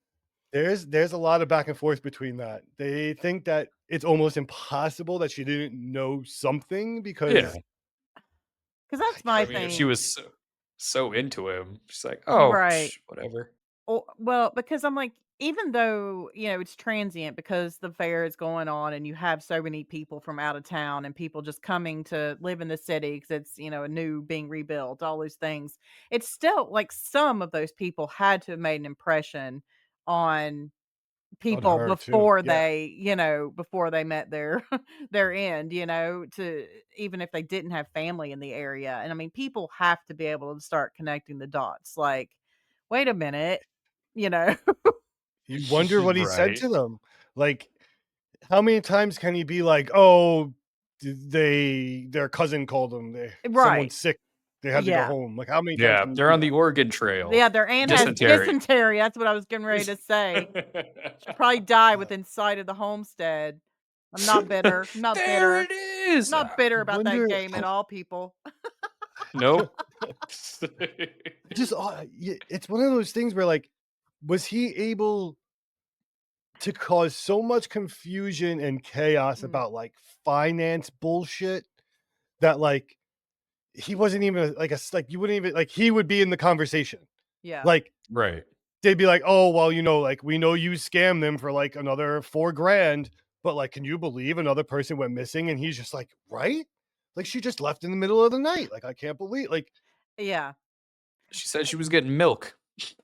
There's a lot of back and forth between that. They think that it's almost impossible that she didn't know something because Yeah. Because that's my I mean, thing. if she was so into him, she's like, oh, Right. whatever. Well, because I'm like, even though, it's transient because the fair is going on and you have so many people from out of town and people just coming to live in the city because it's, a new being rebuilt, all those things. It's still like some of those people had to have made an impression on on people her too. before Yeah. before they met their their end, to even if they didn't have family in the area. And I mean, people have to be able to start connecting the dots. Like, wait a minute, you know. You wonder what he said Right. to them. Like, how many times can he be like, "Oh, their cousin called them. Right. Someone's sick. They had to go Yeah. home." Like, how many times Yeah, can you they're do on the that? Oregon Trail. Yeah, their aunt has Dysentery. dysentery. That's what I was getting ready to say. Probably die within sight of the homestead. I'm not bitter. I'm not There bitter. it is. Not bitter about wonder- that game at all, people. Nope. Just it's one of those things where like, was he able to cause so much confusion and chaos Mm. about like finance bullshit that like he wasn't even like you wouldn't even like he would be in the conversation. Yeah. Like Right. they'd be like, "Oh, well, like we know you scammed them for like another $4,000, but like, can you believe another person went missing?" And he's just like, "Right? Like she just left in the middle of the night. Like I can't believe like." Yeah. She said she was getting milk.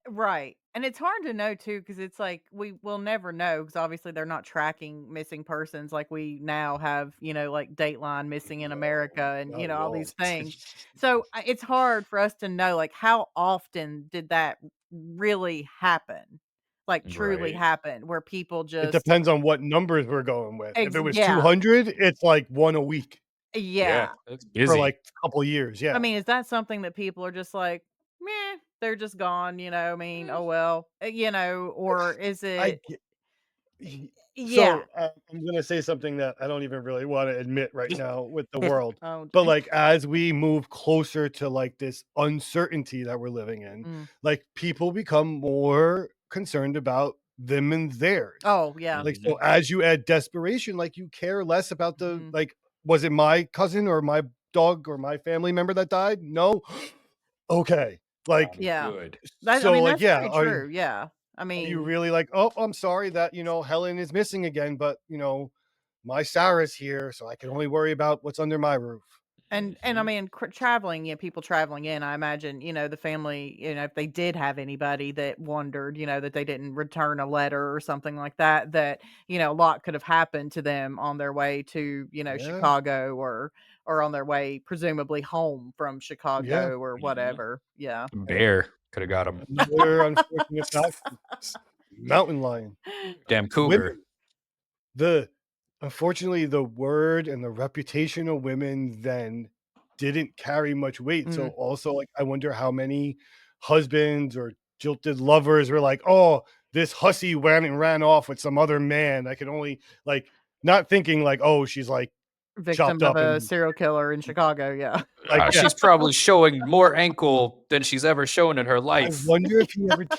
Right. And it's hard to know too, because it's like we will never know because obviously they're not tracking missing persons like we now have, like Dateline missing in America and Not at all all. these things. So it's hard for us to know like how often did that really happen? Like truly Right. happen where people It just depends on what numbers we're going with. If it was yeah. 200, it's like one a week Yeah. That's for busy. like a couple years. Yeah. I mean, is that something that people are just like, meh, they're just gone, I mean, oh well, or is I it get- yeah. So I'm gonna say something that I don't even really want to admit right now with the world. Oh, But like as we move closer to like this uncertainty that we're living in, mm. like people become more concerned about them and theirs. Oh, yeah. Like so as you add desperation, like you care less about the Mhm. like, was it my cousin or my dog or my family member that died? No. Okay. Like Yeah. Good. That, I so mean, like that's yeah, very are true. Yeah. I you mean, really like, oh, I'm sorry that Helen is missing again, but my Sarah's here, so I can only worry about what's under my roof. And I mean, traveling, people traveling in, I imagine, the family, if they did have anybody that wondered, that they didn't return a letter or something like that, a lot could have happened to them on their way to, Yeah. Chicago or on their way, presumably home from Chicago or whatever. Yeah. Bear could have got him. Another unfortunate fact: mountain lion. Damn cougar. Women, unfortunately, the word and the reputation of women then didn't carry much weight. So also, like, I wonder how many husbands or jilted lovers were like, "Oh, this hussy went and ran off with some other man." I can only like not thinking like, "Oh, she's like Victim chopped of up a and serial killer in Chicago. Yeah. like." Yeah. She's probably showing more ankle than she's ever shown in her I life. wonder if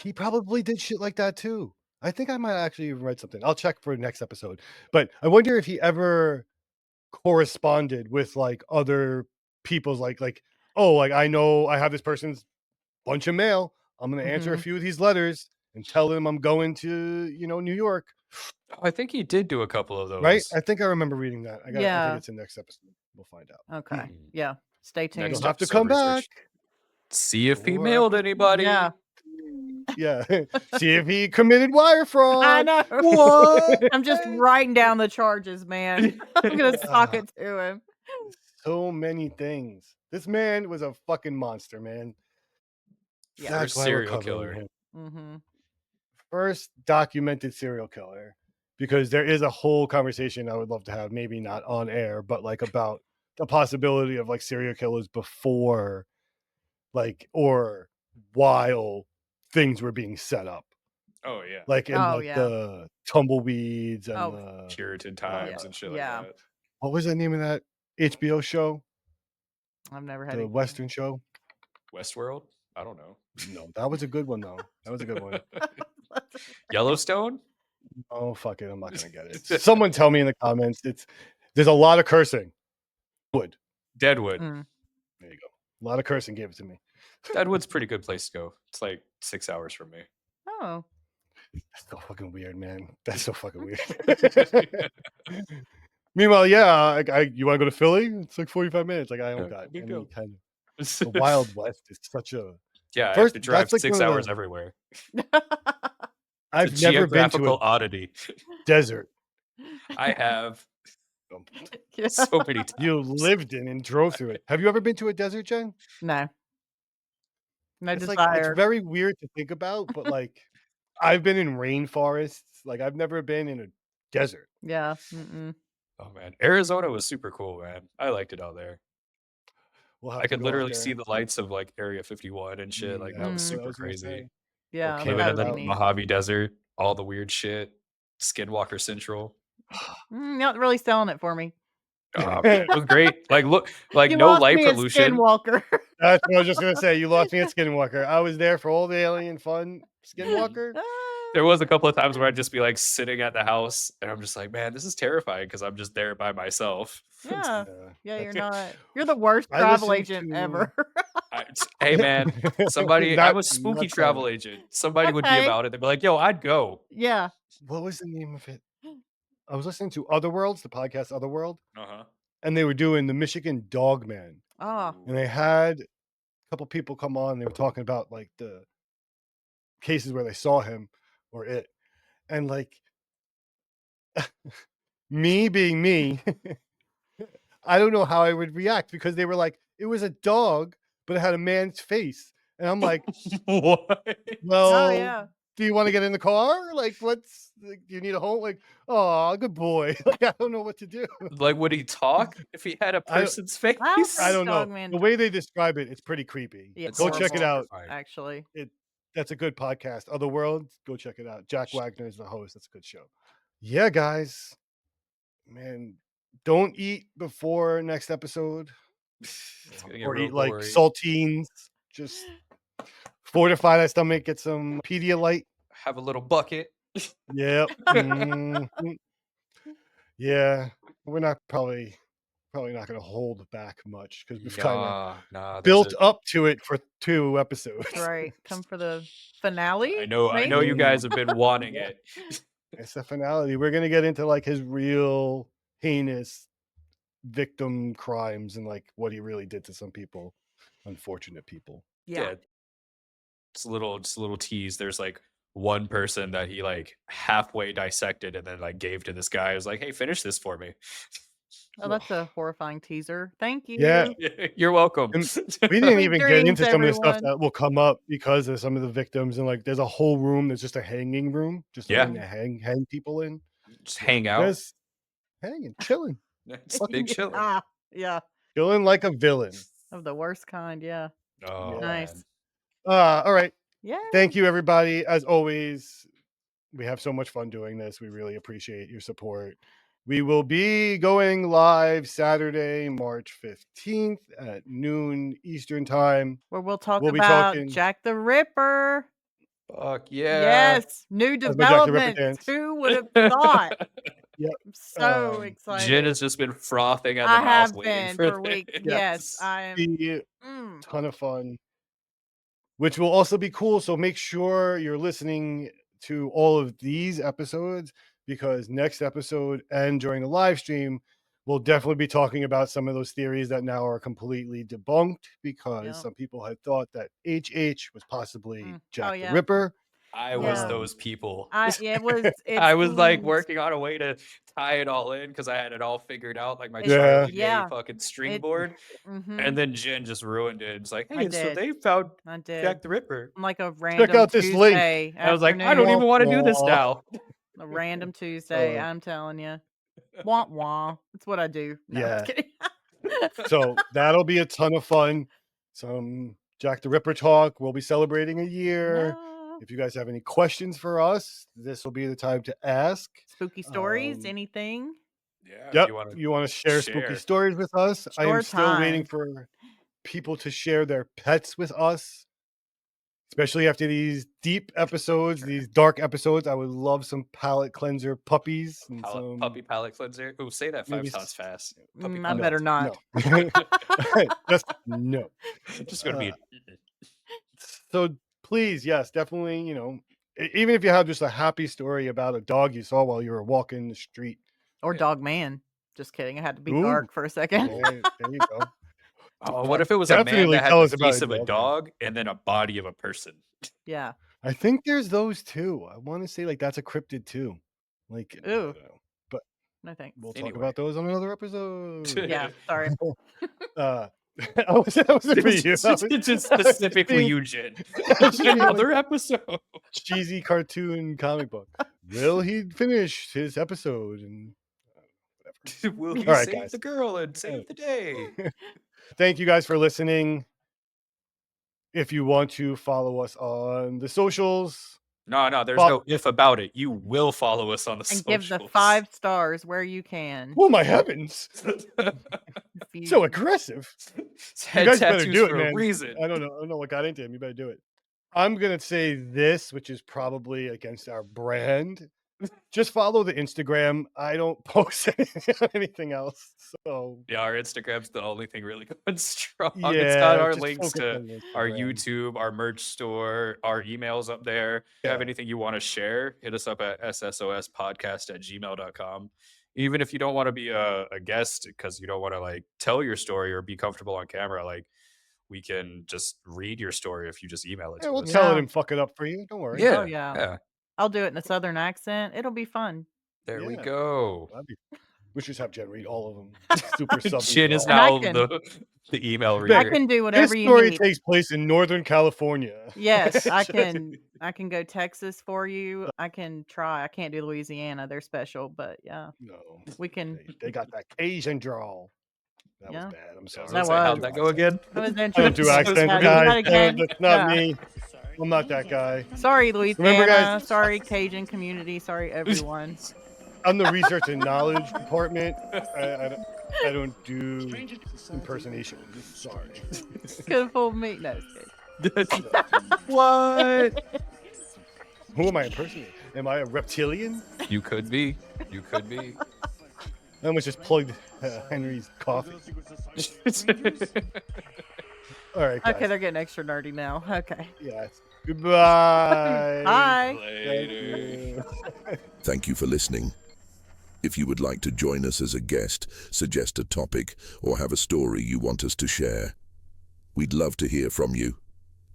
he probably did shit like that too. I think I might actually even read something. I'll check for next episode. But I wonder if he ever corresponded with like other people's like, oh, like I know I have this person's bunch of mail. I'm gonna answer a few of these letters and tell them I'm going to, New York. I think he did do a couple of those. Right? I think I remember reading that. I Yeah. think it's in next episode. We'll find out. Okay. Yeah. Stay tuned. Next You'll have to episode come research. back. See if he Or mailed anybody. Yeah. Yeah. See if he committed wire fraud. I know. What? I'm just writing down the charges, man. I'm gonna sock it to him. So many things. This man was a fucking monster, man. Yeah. That's First why we're serial covering killer. him. Mm-hmm. First documented serial killer, because there is a whole conversation I would love to have, maybe not on air, but like about the possibility of like serial killers before, like, or while things were being set up, Oh yeah. like in Oh, like yeah. the tumbleweeds and Oh, the Puritan times and shit yeah. like that. what was the name of that HBO show, I've never had the it. Western show? Westworld? I don't know. No, that was a good one though. That was a good one. Yellowstone? Oh fuck it, I'm not gonna get it. Someone tell me in the comments. There's a lot of cursing. Wood. Deadwood. Mm. There you go. A lot of cursing gave it to me. Deadwood's a pretty good place to go. It's like 6 hours from me. Oh. That's so fucking weird, man. That's so fucking weird. Meanwhile, yeah, you want to go to Philly? It's like 45 minutes. Like I don't got big any deal. kind of. The Wild West is such a. Yeah, I First, have to drive that's like 6 one of hours the- everywhere. I've It's a never been to geographical a oddity. desert. I have Yeah. so many times. You lived in and drove through it. Have you ever been to a desert, Jen? No. No It's like desire. it's very weird to think about, but like I've been in rainforests. Like I've never been in a desert. Yeah. Mm-mm. Oh man, Arizona was super cool, man. I liked it out there. We'll have I to could go out literally there. see the lights of like Area 51 and shit. Like that was That's what I super was gonna crazy. say. Yeah. Okay, Living that in would the be neat. Mojave Desert, all the weird shit. Skinwalker Central. Not really selling it for me. It was great. Like look, like You no lost light me at pollution. Skinwalker. That's what I was just gonna say. You lost me at Skinwalker. I was there for all the alien fun. Skinwalker. There was a couple of times where I'd just be like sitting at the house and I'm just like, man, this is terrifying because I'm just there by myself. Yeah. Yeah, that's you're it. not. You're the worst I travel listened agent to- ever. Hey man, somebody, Not- I'm a spooky not travel funny. agent. Somebody would be Okay. about it. They'd be like, yo, I'd go. Yeah. What was the name of it? I was listening to Otherworlds, the podcast Otherworld, Uh-huh. and they were doing the Michigan Dog Man, Oh. and they had a couple people come on. And they were talking about like the cases where they saw him or it, and like me being me, I don't know how I would react because they were like, it was a dog, but it had a man's face, and I'm like, What? well, Oh yeah. do you want to get in the car? Like, what's? Like, do you need a home? Like, oh, good boy. Like, I don't know what to do. Like, would he talk if he had a I don't- person's face? I don't know. Dogman. The way they describe it, it's pretty creepy. Yeah, Go check it out. horrifying. Actually. That's a good podcast. Otherworld, go check it out. Jack Wagner is the host. That's a good show. Yeah, guys. Man, don't eat before next episode. It's gonna get Or real eat like gory. saltines. Just fortify that stomach. Get some Pedialyte. Have a little bucket. Yep. Mhm. Yeah. We're not probably not going to hold back much because we've kind of Nah, there's built a- up to it for 2 episodes. Right. Come for the finale. I know maybe? you guys have been wanting it. It's the finality. We're going to get into like his real heinous victim crimes and like what he really did to some people, unfortunate people. Yeah. Just a little tease. There's like one person that he like halfway dissected and then like gave to this guy. He was like, "Hey, finish this for me." Oh, that's a horrifying teaser. Thank you. Yeah. You're welcome. And we didn't Sweet even get dreams, into some of the stuff everyone. that will come up because of some of the victims, and like there's a whole room that's just a hanging room, just a Yeah. room to hang people in. Just hang out. Just hanging, chilling, It's big chilling. Yeah. chilling like a villain. Of the worst kind. Yeah. Oh, Nice. man. All right. Yeah. Thank you, everybody. As always, we have so much fun doing this. We really appreciate your support. We will be going live Saturday, March 15th at noon Eastern time. Where we'll talk We'll be about talking- Jack the Ripper. Fuck yeah. Yes. New That's my Jack the Ripper developments. dance. Who would have thought? Yep. I'm so Um, excited. Jen has just been frothing at the I mouth have waiting been for for weeks. this. Yes. I am. Be a Mm. ton of fun, which will also be cool. So make sure you're listening to all of these episodes, because next episode and during the live stream, we'll definitely be talking about some of those theories that now are completely debunked, because Yep. some people had thought that HH was possibly Jack yeah. the Ripper. I was Yeah. those people. It was. It I was like seems- working on a way to tie it all in because I had it all figured out, like my Yeah. Charlie Day Yeah. fucking string It- board. Mhm. And then Jen just ruined it. It's like, I hey, so did. they found I did. Jack the Ripper. I'm like a random out this link. Tuesday I was like, I don't afternoon. even want to do this Wah. now. A random Tuesday. I'm telling you. Wah wah. That's what I do. No, I'm just kidding. So that'll be a ton of fun. Some Jack the Ripper talk. We'll be celebrating a year. No. If you guys have any questions for us, this will be the time to ask. Spooky stories. Um, Anything? Yeah. Yep. If You want to share spooky share. stories with us? I am Short still waiting time. for people to share their pets with us, especially after these deep episodes, these dark episodes. I would love some palate cleanser puppies and some puppy palate cleanser. Oh, say that maybe 5 times fast. Puppy I palate better cleanser. not. No. Just no. Just gonna be. So please, yes, definitely, even if you have just a happy story about a dog you saw while you were walking the street. Or Dog Man. Just kidding. I had to be Ooh. dark for a second. There you go. Oh, what if it was a man Definitely that had tell the us about face a of a dog, man. dog and then a body of a person? Yeah. I think there's those too. I want to say like that's a cryptid too. Like, I Ooh. don't know. But No thanks. we'll talk Anyway. about those on another episode. Yeah. Sorry. That was it for you. It's just specifically you, Jen. Another episode. Cheesy cartoon comic book. Will he finish his episode? And Will he All right, save guys. the girl and save the day? thank you guys for listening. If you want to follow us on the socials, No, there's Well- no if about it. You will follow us on the And socials. give the 5 stars where you can. oh my heavens, If you- so aggressive. It's You head guys better tattoos do it, for man. a reason. I don't know what got into him. You better do it. I'm gonna say this, which is probably against our brand. Just follow the Instagram. I don't post anything else. So Yeah, our Instagram's the only thing really going strong. yeah, It's got our just links focus to on the our Instagram. YouTube, our merch store, our emails up there. If you have Yeah. anything you want to share, hit us up at ssospodcast@gmail.com. Even if you don't want to be a guest because you don't want to like tell your story or be comfortable on camera, like we can just read your story if you just email it Yeah, to we'll us. tell it Yeah. and fuck it up for you. Don't worry. Oh, yeah. Yeah. I'll do it in a southern accent. It'll be fun. There we Yeah. go. We should just have Jen read all of them. Super subtle. Jen is And I now can- the email Vic, I reader. can do This whatever you story need. takes place in Northern California. Yes, I can go Texas for you. I can try. I can't do Louisiana. They're special, but yeah, No, we can. they got that Cajun drawl. That Yeah. was bad. I'm sorry. That How'd was. that go again? I was I don't do interested. accents, Yeah, do guys. that again. That's not Yeah. me. I'm not that guy. Sorry, Louisiana. guys? Sorry, Cajun community. Sorry, everyone. I'm the research and knowledge department. I don't do impersonation. Sorry. Could have fooled me. No, it's good. What? Who am I impersonating? Am I a reptilian? You could be. You could be. I almost just plugged Henry's coffee. All right, guys. Okay, they're getting extra nerdy now. Okay. Yes. Goodbye. Bye. Later. Thank you. Thank you for listening. If you would like to join us as a guest, suggest a topic, or have a story you want us to share, we'd love to hear from you.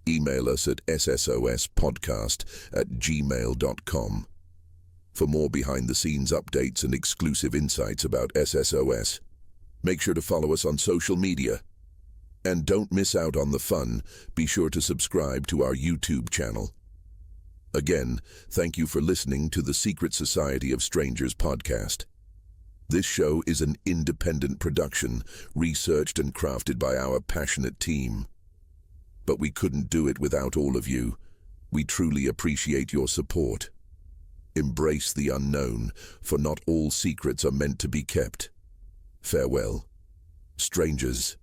Email us at ssospodcast@gmail.com. For more behind-the-scenes updates and exclusive insights about SSOS, make sure to follow us on social media. And don't miss out on the fun, be sure to subscribe to our YouTube channel. Again, thank you for listening to the Secret Society of Strangers podcast. This show is an independent production, researched and crafted by our passionate team. But we couldn't do it without all of you. We truly appreciate your support. Embrace the unknown, for not all secrets are meant to be kept. Farewell, strangers.